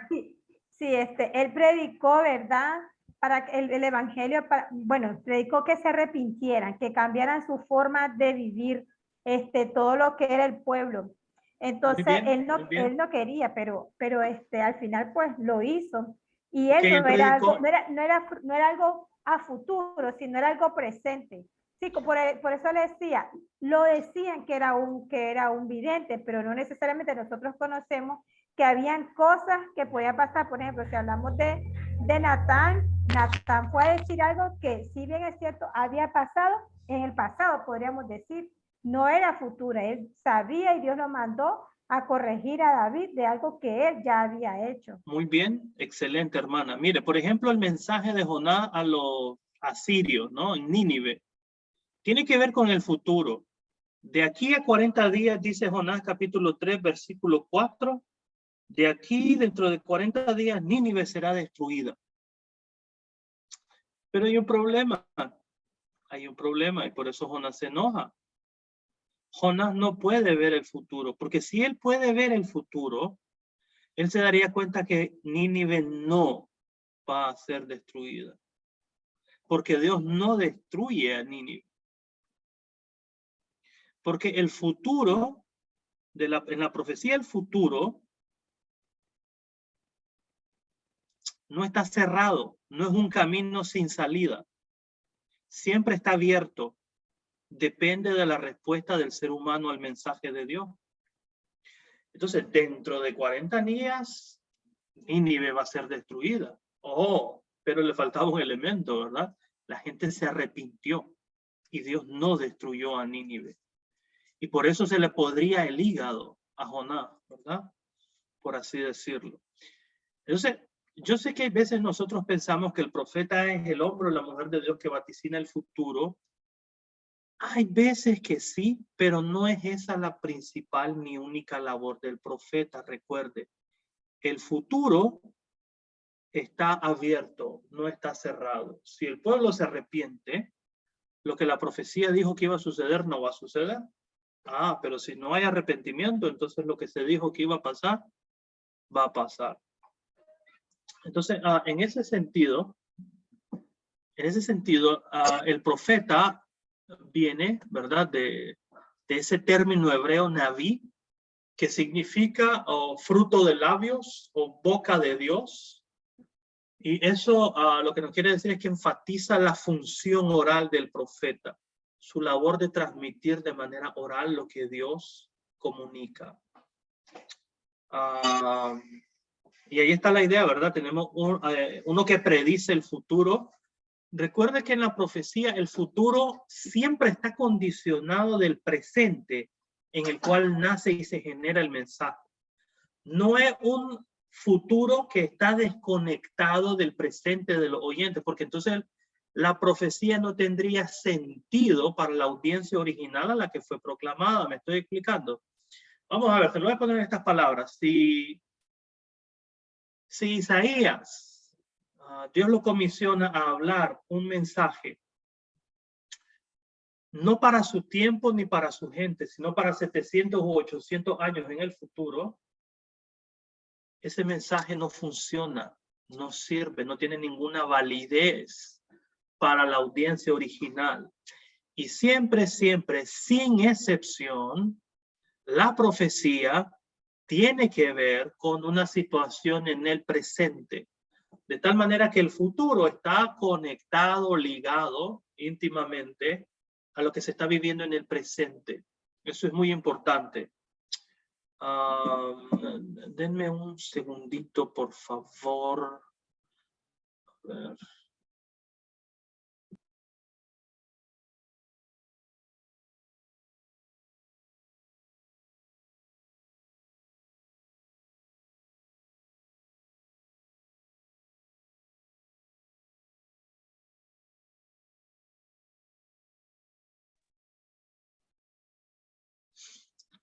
Sí, él predicó, ¿verdad? Para el evangelio, bueno, predicó que se arrepintieran, que cambiaran su forma de vivir, todo lo que era el pueblo. Entonces,
Bien,
él no quería, pero al final pues lo hizo. Y
okay,
él no era algo a futuro, sino era algo presente. Sí, por eso le decía, lo decían que era un vidente, pero no necesariamente nosotros conocemos que habían cosas que podía pasar. Por ejemplo, si hablamos de Natán puede decir algo que, si bien es cierto, había pasado en el pasado, podríamos decir, no era futura. Él sabía y Dios lo mandó a corregir a David de algo que él ya había hecho.
Muy bien, excelente, hermana. Mire, por ejemplo, el mensaje de Jonás a los asirios, ¿no? En Nínive, tiene que ver con el futuro. De aquí a 40 días, dice Jonás capítulo 3, versículo 4, de aquí, dentro de 40 días, Nínive será destruida. Pero hay un problema y por eso Jonás se enoja. Jonás no puede ver el futuro, porque si él puede ver el futuro, él se daría cuenta que Nínive no va a ser destruida, porque Dios no destruye a Nínive. Porque el futuro, en la profecía del futuro, no está cerrado, no es un camino sin salida. Siempre está abierto. Depende de la respuesta del ser humano al mensaje de Dios. Entonces, dentro de 40 días, Nínive va a ser destruida. Oh, pero le faltaba un elemento, ¿verdad? La gente se arrepintió y Dios no destruyó a Nínive. Y por eso se le podría el hígado a Jonás, ¿verdad? Por así decirlo. Entonces, yo sé que a veces nosotros pensamos que el profeta es el hombre o la mujer de Dios que vaticina el futuro, Hay veces que sí, pero no es esa la principal ni única labor del profeta. Recuerde, el futuro está abierto, no está cerrado. Si el pueblo se arrepiente, lo que la profecía dijo que iba a suceder no va a suceder. Ah, pero si no hay arrepentimiento, entonces lo que se dijo que iba a pasar, va a pasar. Entonces, en ese sentido, el profeta viene, ¿verdad? De ese término hebreo naví, que significa fruto de labios o boca de Dios. Y eso lo que nos quiere decir es que enfatiza la función oral del profeta, su labor de transmitir de manera oral lo que Dios comunica. Y ahí está la idea, ¿verdad? Tenemos uno que predice el futuro. Recuerde que en la profecía el futuro siempre está condicionado del presente en el cual nace y se genera el mensaje. No es un futuro que está desconectado del presente de los oyentes, porque entonces la profecía no tendría sentido para la audiencia original a la que fue proclamada. ¿Me estoy explicando? Vamos a ver, te lo voy a poner en estas palabras. Si Isaías, Dios lo comisiona a hablar un mensaje, no para su tiempo ni para su gente, sino para 700 u 800 años en el futuro, ese mensaje no funciona, no sirve, no tiene ninguna validez para la audiencia original. Y siempre, siempre, sin excepción, la profecía tiene que ver con una situación en el presente, de tal manera que el futuro está conectado, ligado íntimamente a lo que se está viviendo en el presente. Eso es muy importante. Denme un segundito, por favor. A ver.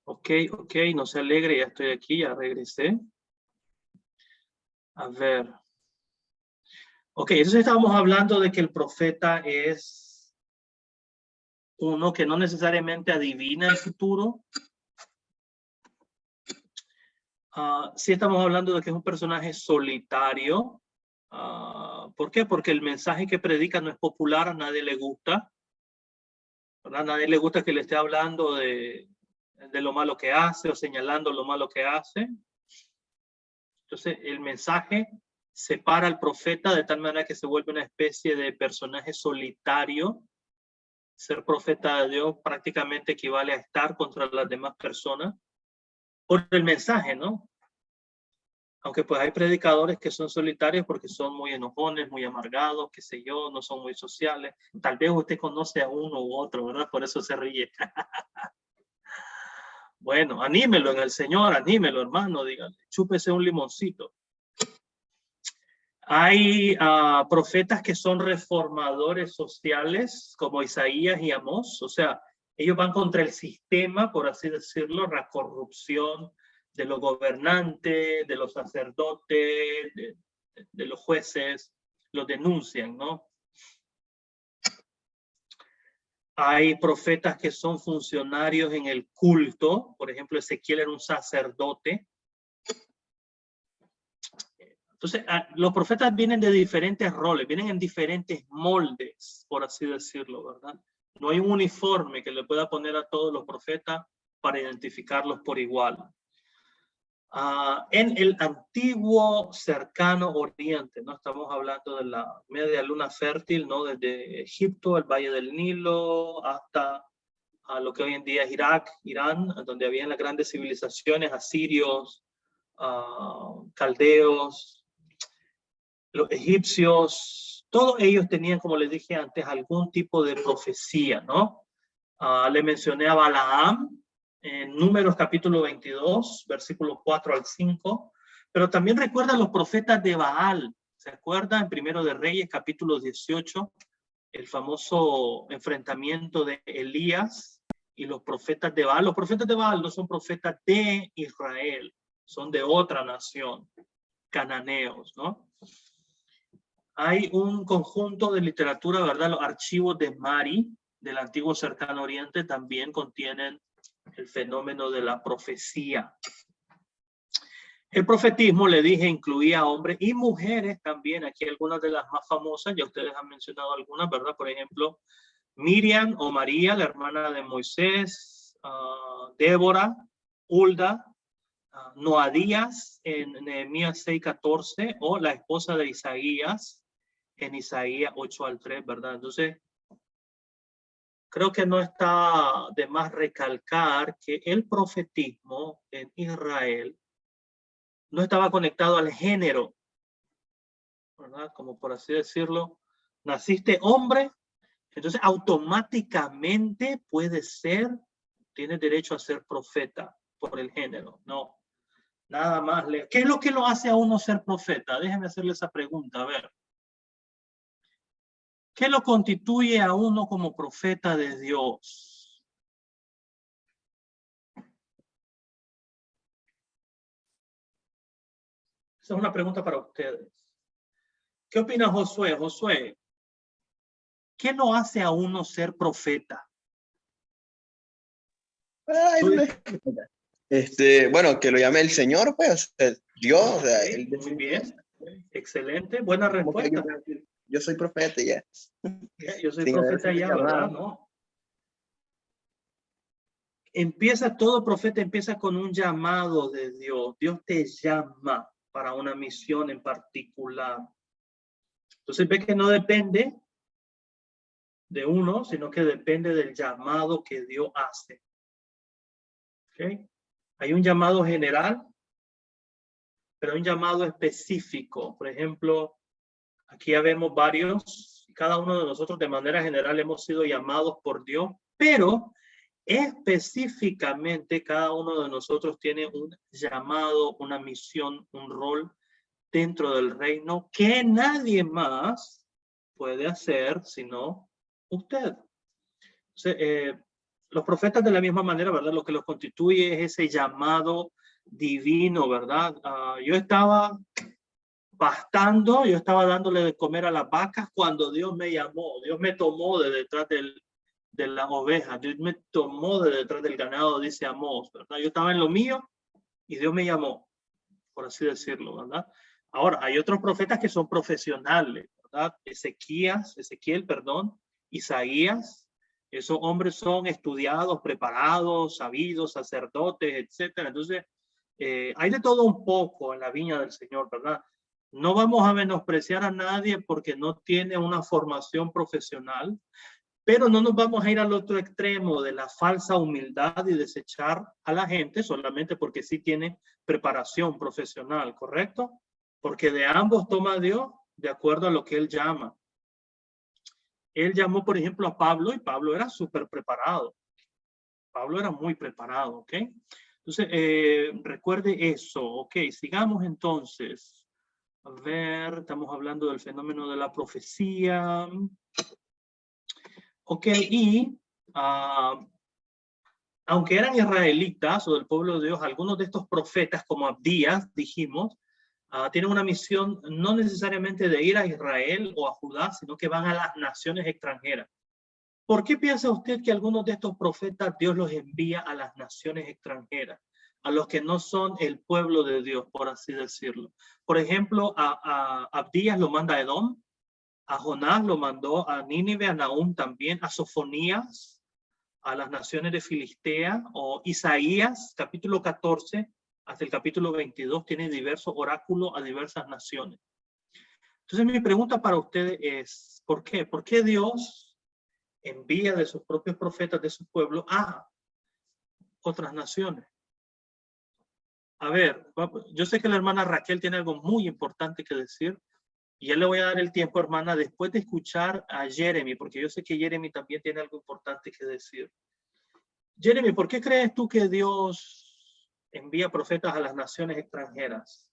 Ok, no se alegre, ya estoy aquí, ya regresé. A ver. Ok, entonces estábamos hablando de que el profeta es uno que no necesariamente adivina el futuro. Sí estamos hablando de que es un personaje solitario. ¿Por qué? Porque el mensaje que predica no es popular, a nadie le gusta. ¿Verdad? A nadie le gusta que le esté hablando de lo malo que hace o señalando lo malo que hace. Entonces el mensaje separa al profeta de tal manera que se vuelve una especie de personaje solitario. Ser profeta de Dios prácticamente equivale a estar contra las demás personas por el mensaje, ¿no? Aunque pues hay predicadores que son solitarios porque son muy enojones, muy amargados, qué sé yo, no son muy sociales. Tal vez usted conoce a uno u otro, ¿verdad? Por eso se ríe. Bueno, anímelo en el Señor, anímelo, hermano, dígale, chúpese un limoncito. Hay profetas que son reformadores sociales, como Isaías y Amós. O sea, ellos van contra el sistema, por así decirlo, la corrupción de los gobernantes, de los sacerdotes, de los jueces, los denuncian, ¿no? Hay profetas que son funcionarios en el culto. Por ejemplo, Ezequiel era un sacerdote. Entonces, los profetas vienen de diferentes roles, vienen en diferentes moldes, por así decirlo, ¿verdad? No hay un uniforme que le pueda poner a todos los profetas para identificarlos por igual. En el antiguo cercano oriente, ¿no? Estamos hablando de la media luna fértil, ¿no? Desde Egipto, el Valle del Nilo, hasta lo que hoy en día es Irak, Irán, donde habían las grandes civilizaciones, asirios, caldeos, los egipcios, todos ellos tenían, como les dije antes, algún tipo de profecía, ¿no? Le mencioné a Balaam en Números capítulo 22, versículos 4 al 5, pero también recuerda a los profetas de Baal, ¿se acuerdan? En Primero de Reyes capítulo 18, el famoso enfrentamiento de Elías y los profetas de Baal. Los profetas de Baal no son profetas de Israel, son de otra nación, cananeos, ¿no? Hay un conjunto de literatura, ¿verdad? Los archivos de Mari, del antiguo Cercano Oriente, también contienen el fenómeno de la profecía. El profetismo, le dije, incluía hombres y mujeres también. Aquí algunas de las más famosas, ya ustedes han mencionado algunas, ¿verdad? Por ejemplo, Miriam o María, la hermana de Moisés, Débora, Hulda, Noadías en Nehemías 6:14, o la esposa de Isaías en Isaías 8:3, ¿verdad? Entonces, creo que no está de más recalcar que el profetismo en Israel no estaba conectado al género, ¿verdad? Como por así decirlo, naciste hombre, entonces automáticamente puedes ser, tienes derecho a ser profeta por el género. No, nada más. ¿Qué es lo que lo hace a uno ser profeta? Déjenme hacerle esa pregunta, a ver. ¿Qué lo constituye a uno como profeta de Dios? Esa es una pregunta para ustedes. ¿Qué opina Josué? Josué, ¿qué lo hace a uno ser profeta?
Bueno, que lo llame el Señor, pues, Dios, o sea, él
Muy bien, excelente, buena respuesta.
Yo soy profeta ya.
Yo soy
Sin haber
profeta
sido
ya, ¿verdad?
llamado.
No. Todo profeta empieza con un llamado de Dios. Dios te llama para una misión en particular. Entonces ve que no depende de uno, sino que depende del llamado que Dios hace. ¿Okay? Hay un llamado general, pero hay un llamado específico. Por ejemplo, aquí ya vemos varios, cada uno de nosotros de manera general hemos sido llamados por Dios, pero específicamente cada uno de nosotros tiene un llamado, una misión, un rol dentro del reino que nadie más puede hacer sino usted. Entonces, los profetas de la misma manera, ¿verdad? Lo que los constituye es ese llamado divino, ¿verdad? Yo estaba pastando, yo estaba dándole de comer a las vacas cuando Dios me llamó. Dios me tomó de detrás de las ovejas. Dios me tomó de detrás del ganado, dice Amós, ¿verdad? Yo estaba en lo mío y Dios me llamó, por así decirlo, ¿verdad? Ahora, hay otros profetas que son profesionales, ¿verdad? Ezequiel, Isaías. Esos hombres son estudiados, preparados, sabidos, sacerdotes, etcétera. Entonces, hay de todo un poco en la viña del Señor, ¿verdad? No vamos a menospreciar a nadie porque no tiene una formación profesional, pero no nos vamos a ir al otro extremo de la falsa humildad y desechar a la gente solamente porque sí tiene preparación profesional, ¿correcto? Porque de ambos toma Dios de acuerdo a lo que Él llama. Él llamó, por ejemplo, a Pablo y Pablo era súper preparado. Pablo era muy preparado, ¿ok? Entonces, recuerde eso, ¿ok? Sigamos entonces. A ver, estamos hablando del fenómeno de la profecía. Ok, y aunque eran israelitas o del pueblo de Dios, algunos de estos profetas, como Abdías, dijimos, tienen una misión no necesariamente de ir a Israel o a Judá, sino que van a las naciones extranjeras. ¿Por qué piensa usted que algunos de estos profetas Dios los envía a las naciones extranjeras? A los que no son el pueblo de Dios, por así decirlo. Por ejemplo, a Abdías lo manda a Edom, a Jonás lo mandó a Nínive, a Nahum también, a Sofonías, a las naciones de Filistea, o Isaías, capítulo 14, hasta el capítulo 22, tiene diversos oráculos a diversas naciones. Entonces mi pregunta para ustedes es, ¿por qué? ¿Por qué Dios envía de sus propios profetas de su pueblo a otras naciones? A ver, yo sé que la hermana Raquel tiene algo muy importante que decir, y ya le voy a dar el tiempo, hermana, después de escuchar a Jeremy, porque yo sé que Jeremy también tiene algo importante que decir. Jeremy, ¿por qué crees tú que Dios envía profetas a las naciones extranjeras?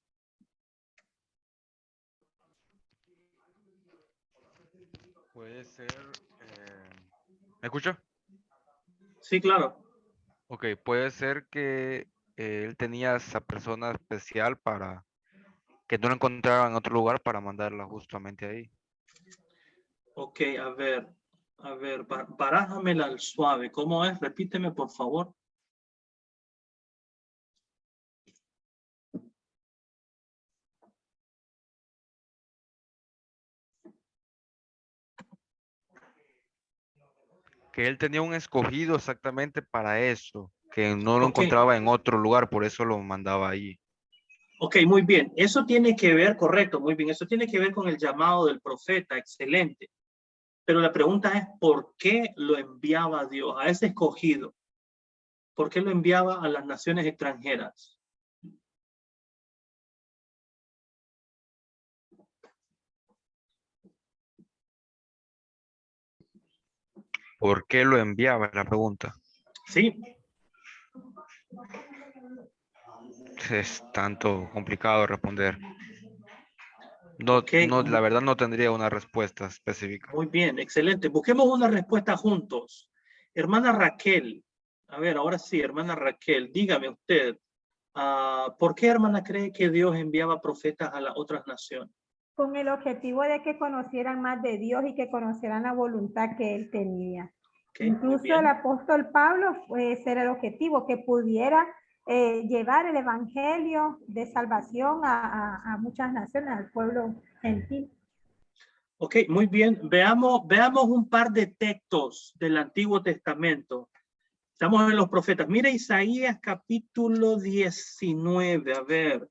Puede ser. ¿Me escucha?
Sí, claro.
Ok, puede ser que él tenía esa persona especial para que no lo encontraba en otro lugar para mandarla justamente ahí.
Ok, a ver, barájamela al suave. ¿Cómo es? Repíteme, por favor.
Que él tenía un escogido exactamente para eso, que no lo
Ok,
encontraba en otro lugar, por eso lo mandaba ahí.
ok, muy bien. Eso tiene que ver, correcto, muy bien. Eso tiene que ver con el llamado del profeta, excelente. Pero la pregunta es, ¿por qué lo enviaba Dios a ese escogido? ¿Por qué lo enviaba a las naciones extranjeras?
¿Por qué lo enviaba? Es la pregunta.
Sí,
Es tanto complicado responder. No,
ok,
la verdad no tendría una respuesta específica.
muy bien, excelente. Busquemos una respuesta juntos. Hermana Raquel, a ver, ahora sí, hermana Raquel, dígame usted, ¿por qué hermana cree que Dios enviaba profetas a las otras naciones?
Con el objetivo de que conocieran más de Dios y que conocieran la voluntad que él tenía.
Okay, muy
Incluso
bien.
el apóstol Pablo, ese era el objetivo, que pudiera llevar el evangelio de salvación a muchas naciones, al pueblo gentil.
Ok, muy bien. Veamos un par de textos del Antiguo Testamento. Estamos en los profetas. Mira Isaías capítulo 19. A ver,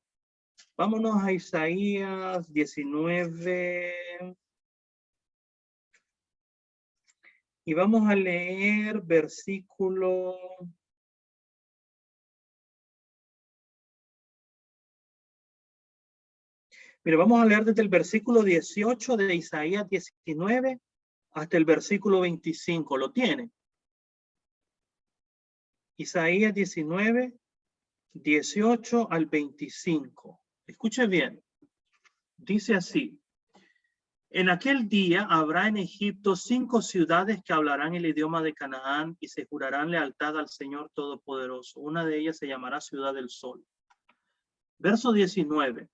vámonos a Isaías 19. Y vamos a leer versículo. Mira, vamos a leer desde el versículo 18 de Isaías 19 hasta el versículo 25. ¿Lo tiene? Isaías 19, 18 al 25. Escuche bien. Dice así. En aquel día habrá en Egipto 5 ciudades que hablarán el idioma de Canaán y se jurarán lealtad al Señor Todopoderoso. Una de ellas se llamará Ciudad del Sol. Verso 19.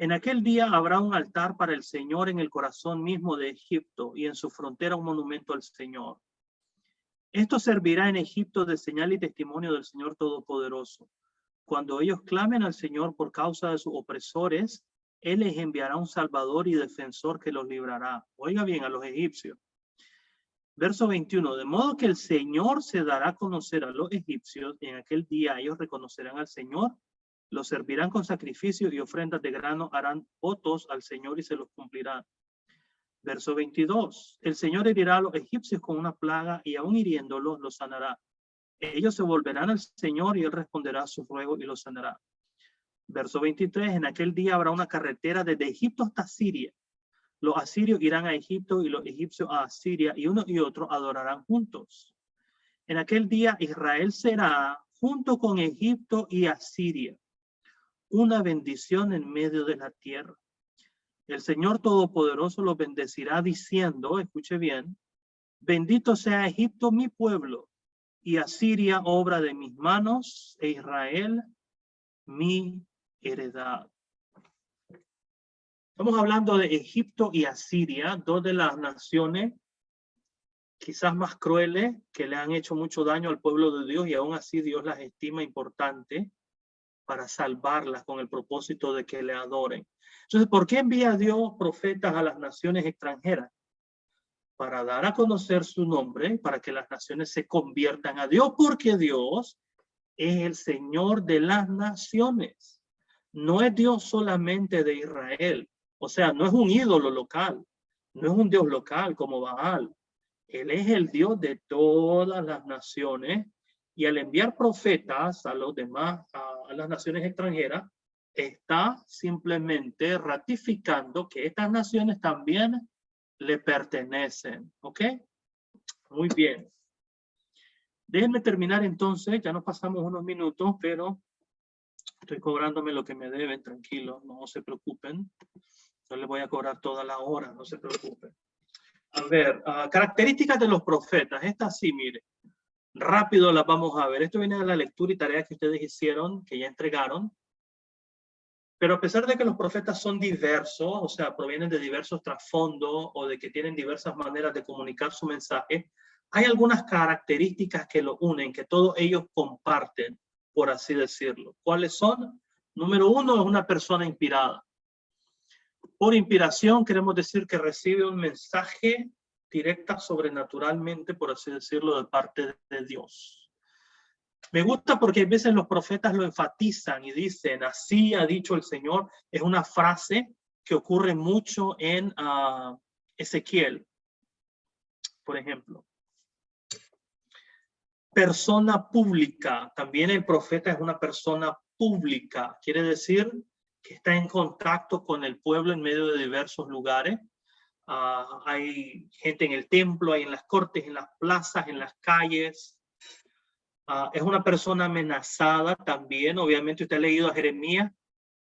En aquel día habrá un altar para el Señor en el corazón mismo de Egipto y en su frontera un monumento al Señor. Esto servirá en Egipto de señal y testimonio del Señor Todopoderoso. Cuando ellos clamen al Señor por causa de sus opresores, Él les enviará un salvador y defensor que los librará. Oiga bien, a los egipcios. Verso 21. De modo que el Señor se dará a conocer a los egipcios. En aquel día ellos reconocerán al Señor, los servirán con sacrificios y ofrendas de grano, harán votos al Señor y se los cumplirán. Verso 22. El Señor herirá a los egipcios con una plaga y aún hiriéndolos los sanará. Ellos se volverán al Señor y Él responderá a sus ruegos y los sanará. Verso 23. En aquel día habrá una carretera desde Egipto hasta Siria. Los asirios irán a Egipto y los egipcios a Asiria y uno y otro adorarán juntos. En aquel día Israel será, junto con Egipto y Asiria, una bendición en medio de la tierra. El Señor Todopoderoso los bendecirá diciendo, escuche bien, bendito sea Egipto mi pueblo y Asiria obra de mis manos e Israel mi heredad. Estamos hablando de Egipto y Asiria, dos de las naciones quizás más crueles que le han hecho mucho daño al pueblo de Dios y aún así Dios las estima importantes para salvarlas con el propósito de que le adoren. Entonces, ¿por qué envía Dios profetas a las naciones extranjeras? Para dar a conocer su nombre, para que las naciones se conviertan a Dios, porque Dios es el Señor de las naciones. No es Dios solamente de Israel. O sea, no es un ídolo local. No es un Dios local como Baal. Él es el Dios de todas las naciones y al enviar profetas a los demás, a las naciones extranjeras, está simplemente ratificando que estas naciones también le pertenecen. ¿Ok? Muy bien. Déjenme terminar entonces, ya nos pasamos unos minutos, pero estoy cobrándome lo que me deben, tranquilo, no se preocupen. Yo les voy a cobrar toda la hora, no se preocupen. A ver, características de los profetas. Estas sí, mire. Rápido las vamos a ver. Esto viene de la lectura y tarea que ustedes hicieron, que ya entregaron. Pero a pesar de que los profetas son diversos, o sea, provienen de diversos trasfondos o de que tienen diversas maneras de comunicar su mensaje, hay algunas características que lo unen, que todos ellos comparten, por así decirlo. ¿Cuáles son? Número uno, es una persona inspirada. Por inspiración queremos decir que recibe un mensaje directa, sobrenaturalmente, por así decirlo, de parte de Dios. Me gusta porque a veces los profetas lo enfatizan y dicen, así ha dicho el Señor. Es una frase que ocurre mucho en Ezequiel, por ejemplo. Persona pública. También el profeta es una persona pública. Quiere decir que está en contacto con el pueblo en medio de diversos lugares. Hay gente en el templo, hay en las cortes, en las plazas, en las calles. Es una persona amenazada también. Obviamente usted ha leído a Jeremías,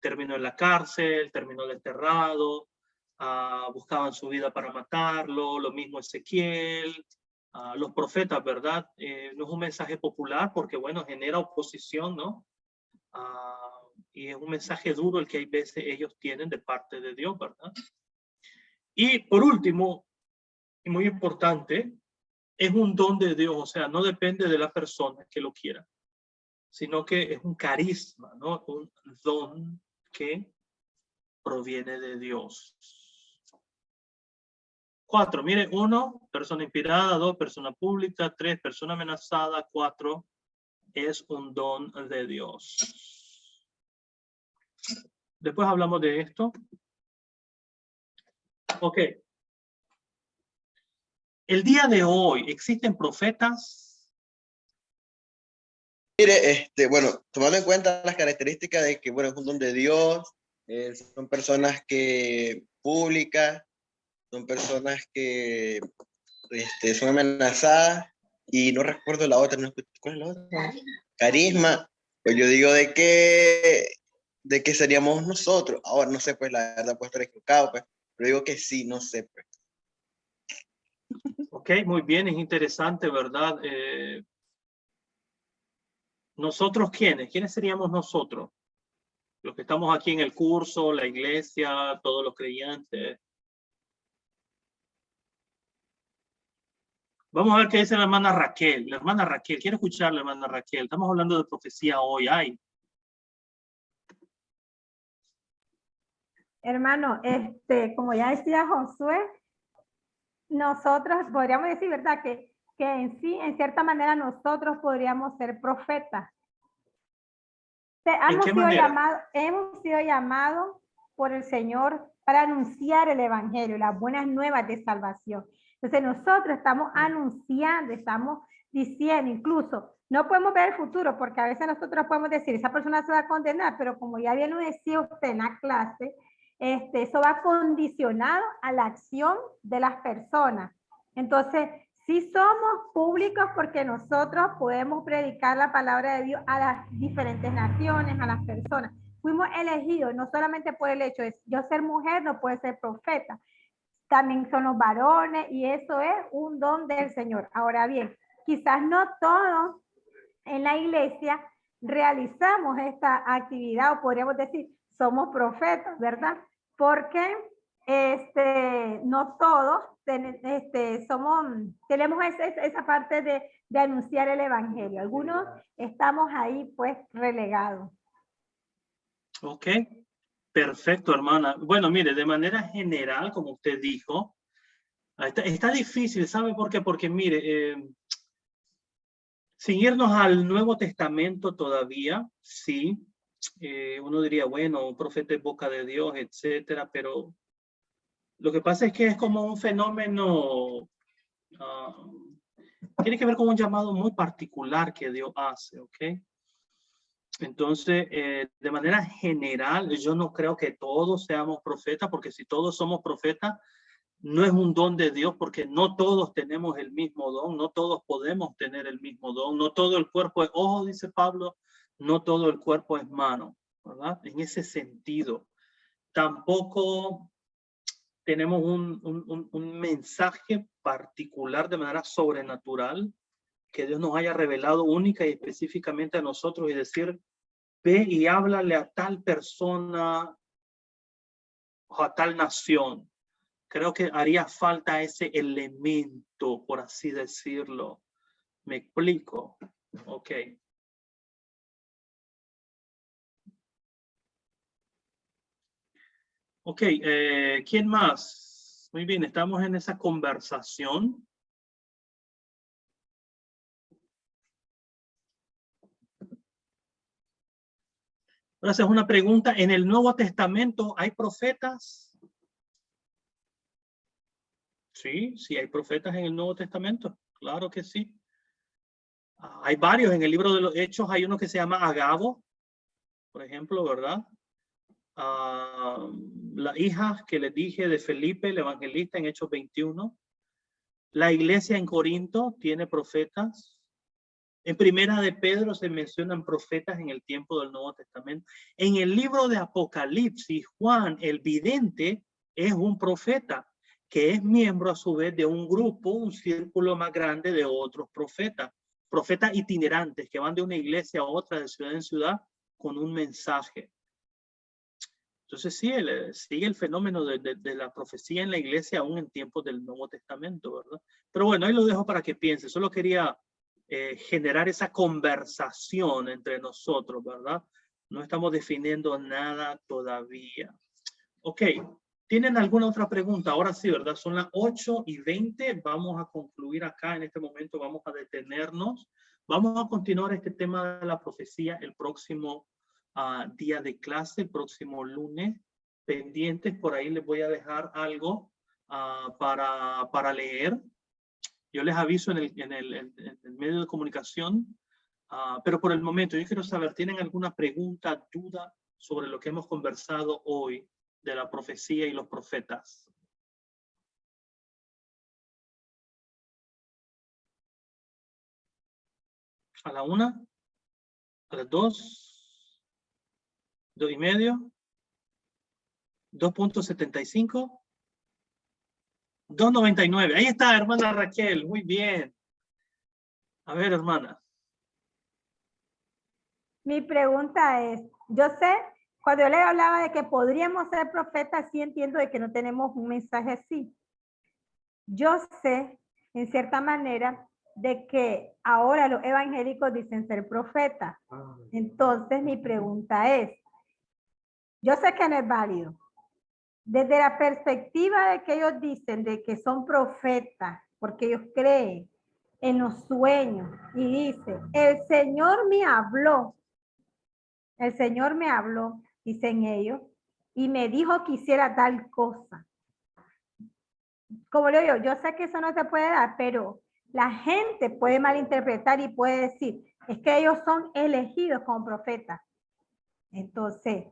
terminó en la cárcel, terminó desterrado, buscaban su vida para matarlo, lo mismo Ezequiel, los profetas, ¿verdad? No es un mensaje popular porque, bueno, genera oposición, ¿no? Y es un mensaje duro el que hay veces ellos tienen de parte de Dios, ¿verdad? Y por último, y muy importante, es un don de Dios, o sea, no depende de la persona que lo quiera, sino que es un carisma, ¿no? Un don que proviene de Dios. 4, mire, 1, persona inspirada, 2, persona pública, 3, persona amenazada, 4, es un don de Dios. Después hablamos de esto. Ok. El día de hoy, ¿existen profetas?
Mire, bueno, tomando en cuenta las características de que, bueno, es un don de Dios, son personas que públicas, son personas que son amenazadas, y no recuerdo la otra, no, ¿cuál es la otra? Carisma. Pues yo digo de que seríamos nosotros. Ahora no sé, pues la verdad puede estar equivocado, pues, pero digo que sí, no sé, pues.
Ok, muy bien, es interesante, ¿verdad? ¿Nosotros quiénes? ¿Quiénes seríamos nosotros? Los que estamos aquí en el curso, la iglesia, todos los creyentes. Vamos a ver qué dice la hermana Raquel. La hermana Raquel, quiero escuchar la hermana Raquel. Estamos hablando de profecía hoy. Ay.
Hermano, como ya decía Josué, nosotros podríamos decir, ¿verdad? Que en sí, en cierta manera, nosotros podríamos ser profetas.
¿En qué manera?
Hemos sido llamados por el Señor para anunciar el Evangelio, las buenas nuevas de salvación. Entonces nosotros estamos anunciando, estamos diciendo, incluso, no podemos ver el futuro, porque a veces nosotros podemos decir, esa persona se va a condenar, pero como ya bien lo decía usted en la clase, eso va condicionado a la acción de las personas. Entonces, sí somos públicos porque nosotros podemos predicar la palabra de Dios a las diferentes naciones, a las personas. Fuimos elegidos no solamente por el hecho de yo ser mujer, no puedo ser profeta. También son los varones y eso es un don del Señor. Ahora bien, quizás no todos en la iglesia realizamos esta actividad o podríamos decir somos profetas, ¿verdad? Porque no todos tenemos esa parte de anunciar el evangelio. Algunos estamos ahí pues relegados.
Ok, perfecto, hermana. Bueno, mire, de manera general, como usted dijo, está difícil, ¿sabe por qué? Porque mire, sin irnos al Nuevo Testamento todavía, sí, uno diría, bueno, un profeta es boca de Dios, etcétera, pero lo que pasa es que es como un fenómeno, tiene que ver con un llamado muy particular que Dios hace, ¿ok? Entonces, de manera general, yo no creo que todos seamos profetas, porque si todos somos profetas, no es un don de Dios, porque no todos tenemos el mismo don, no todos podemos tener el mismo don, no todo el cuerpo es ojo, dice Pablo, no todo el cuerpo es mano, ¿verdad? En ese sentido. Tampoco tenemos un mensaje particular de manera sobrenatural que Dios nos haya revelado única y específicamente a nosotros y decir, ve y háblale a tal persona o a tal nación. Creo que haría falta ese elemento, por así decirlo. ¿Me explico? Ok. Ok, ¿quién más? Muy bien, estamos en esa conversación. Ahora es una pregunta. ¿En el Nuevo Testamento hay profetas? Sí, sí hay profetas en el Nuevo Testamento. Claro que sí. Hay varios. En el libro de los Hechos hay uno que se llama Agabo, por ejemplo, ¿verdad? La hija que les dije de Felipe, el evangelista, en Hechos 21. La iglesia en Corinto tiene profetas. En Primera de Pedro se mencionan profetas en el tiempo del Nuevo Testamento. En el libro de Apocalipsis, Juan, el vidente, es un profeta que es miembro a su vez de un grupo, un círculo más grande de otros profetas. Profetas itinerantes que van de una iglesia a otra, de ciudad en ciudad, con un mensaje. Entonces sí, sigue el fenómeno de la profecía en la iglesia aún en tiempos del Nuevo Testamento, ¿verdad? Pero bueno, ahí lo dejo para que piense. Solo quería generar esa conversación entre nosotros, ¿verdad? No estamos definiendo nada todavía. Ok, ¿tienen alguna otra pregunta? Ahora sí, ¿verdad? Son las 8:20. Vamos a concluir acá en este momento. Vamos a detenernos. Vamos a continuar este tema de la profecía el próximo día de clase, el próximo lunes. Pendientes, por ahí les voy a dejar algo para leer. Yo les aviso en el medio de comunicación, pero por el momento yo quiero saber, ¿tienen alguna pregunta, duda sobre lo que hemos conversado hoy de la profecía y los profetas? ¿A la 1? ¿A las 2? ¿2:30? ¿2.75? 2.99. Ahí está, hermana Raquel. Muy bien. A ver, hermana.
Mi pregunta es, yo sé, cuando yo le hablaba de que podríamos ser profetas, sí entiendo de que no tenemos un mensaje así. Yo sé, en cierta manera, de que ahora los evangélicos dicen ser profetas. Entonces, mi pregunta es, yo sé que no es válido. Desde la perspectiva de que ellos dicen de que son profetas, porque ellos creen en los sueños y dicen, el Señor me habló, dicen ellos, y me dijo que hiciera tal cosa. Como le digo, yo sé que eso no se puede dar, pero la gente puede malinterpretar y puede decir, es que ellos son elegidos como profetas. Entonces,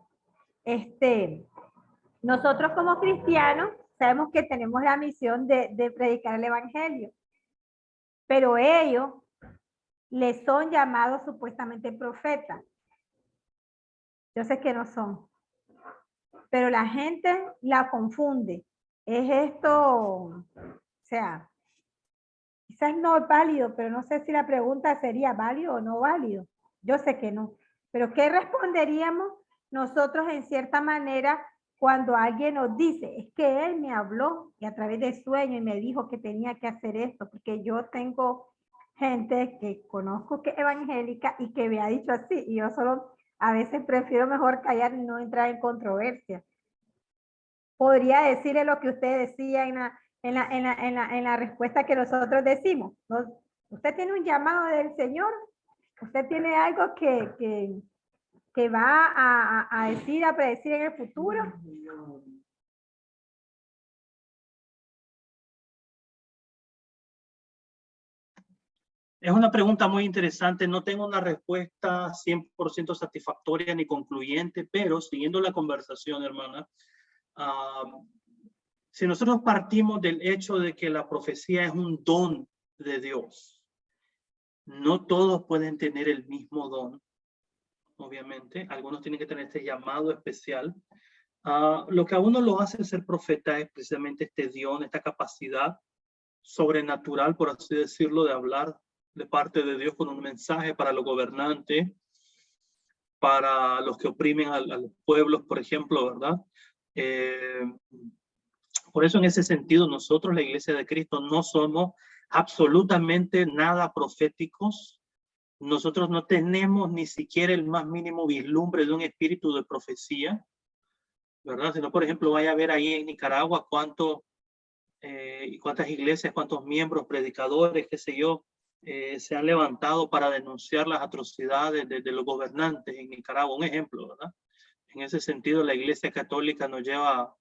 nosotros como cristianos sabemos que tenemos la misión de predicar el evangelio, pero ellos les son llamados supuestamente profetas. Yo sé que no son, pero la gente la confunde. Es esto, o sea, quizás no es válido, pero no sé si la pregunta sería válido o no válido. Yo sé que no, pero ¿qué responderíamos nosotros en cierta manera cuando alguien nos dice, es que él me habló y a través de sueño y me dijo que tenía que hacer esto? Porque yo tengo gente que conozco que es evangélica y que me ha dicho así, y yo solo a veces prefiero mejor callar y no entrar en controversia. Podría decirle lo que usted decía en la respuesta que nosotros decimos. ¿No? Usted tiene un llamado del Señor, usted tiene algo que va a decir, a predecir en el futuro.
Es una pregunta muy interesante. No tengo una respuesta 100% satisfactoria ni concluyente, pero siguiendo la conversación, hermana, si nosotros partimos del hecho de que la profecía es un don de Dios, no todos pueden tener el mismo don, obviamente. Algunos tienen que tener este llamado especial. Lo que a uno lo hace ser profeta es precisamente este don, esta capacidad sobrenatural, por así decirlo, de hablar de parte de Dios con un mensaje para los gobernantes, para los que oprimen a los pueblos, por ejemplo, ¿verdad? Por eso en ese sentido nosotros, la Iglesia de Cristo, no somos absolutamente nada proféticos. Nosotros no tenemos ni siquiera el más mínimo vislumbre de un espíritu de profecía, ¿verdad? Sino, por ejemplo, vaya a ver ahí en Nicaragua cuántas iglesias, cuántos miembros, predicadores, qué sé yo, se han levantado para denunciar las atrocidades de los gobernantes en Nicaragua. Un ejemplo, ¿verdad? En ese sentido, la Iglesia Católica nos lleva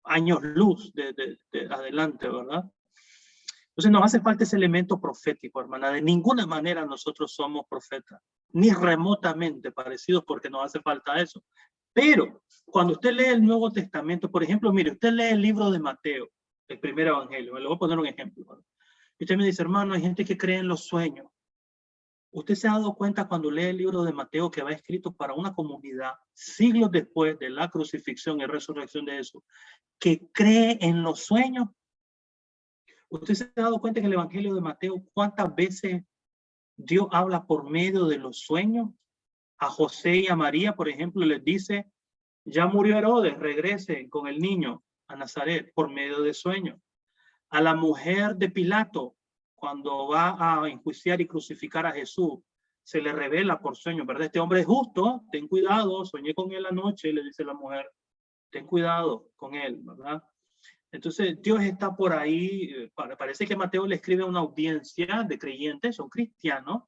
años luz de adelante, ¿verdad? Entonces nos hace falta ese elemento profético, hermana. De ninguna manera nosotros somos profetas, ni remotamente parecidos, porque nos hace falta eso. Pero cuando usted lee el Nuevo Testamento, por ejemplo, mire, usted lee el libro de Mateo, el primer evangelio. Le voy a poner un ejemplo, ¿verdad? Y usted me dice, hermano, hay gente que cree en los sueños. Usted se ha dado cuenta cuando lee el libro de Mateo que va escrito para una comunidad siglos después de la crucifixión y resurrección de Jesús, que cree en los sueños. Usted se ha dado cuenta en el Evangelio de Mateo cuántas veces Dios habla por medio de los sueños. A José y a María, por ejemplo, les dice, ya murió Herodes, regresen con el niño a Nazaret por medio de sueños. A la mujer de Pilato, cuando va a enjuiciar y crucificar a Jesús, se le revela por sueños, ¿verdad? Este hombre es justo, ten cuidado, soñé con él anoche, le dice la mujer, ten cuidado con él, ¿verdad? Entonces Dios está por ahí, parece que Mateo le escribe a una audiencia de creyentes, son cristianos,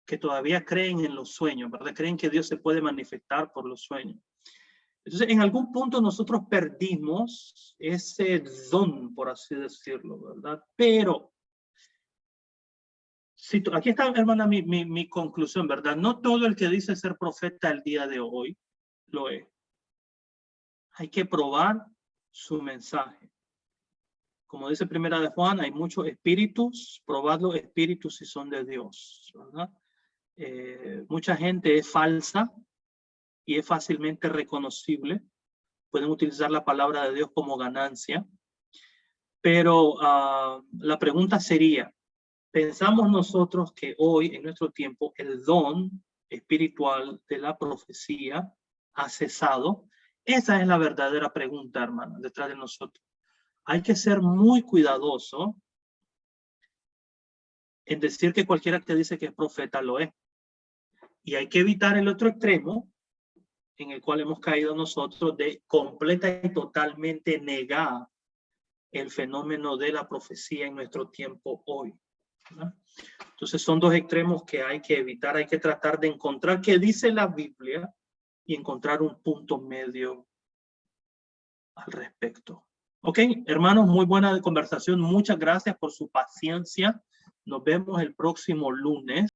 que todavía creen en los sueños, ¿verdad? Creen que Dios se puede manifestar por los sueños. Entonces, en algún punto nosotros perdimos ese don, por así decirlo, ¿verdad? Pero, aquí está, hermana, mi conclusión, ¿verdad? No todo el que dice ser profeta el día de hoy lo es. Hay que probar su mensaje. Como dice Primera de Juan, hay muchos espíritus, probad los espíritus si son de Dios, ¿verdad? Mucha gente es falsa y es fácilmente reconocible. Pueden utilizar la palabra de Dios como ganancia. Pero la pregunta sería, ¿pensamos nosotros que hoy, en nuestro tiempo, el don espiritual de la profecía ha cesado? Esa es la verdadera pregunta, hermana, detrás de nosotros. Hay que ser muy cuidadoso en decir que cualquiera que dice que es profeta lo es. Y hay que evitar el otro extremo en el cual hemos caído nosotros de completa y totalmente negar el fenómeno de la profecía en nuestro tiempo hoy, ¿verdad? Entonces son dos extremos que hay que evitar, hay que tratar de encontrar qué dice la Biblia y encontrar un punto medio al respecto. Ok, hermanos, muy buena conversación, muchas gracias por su paciencia, nos vemos el próximo lunes.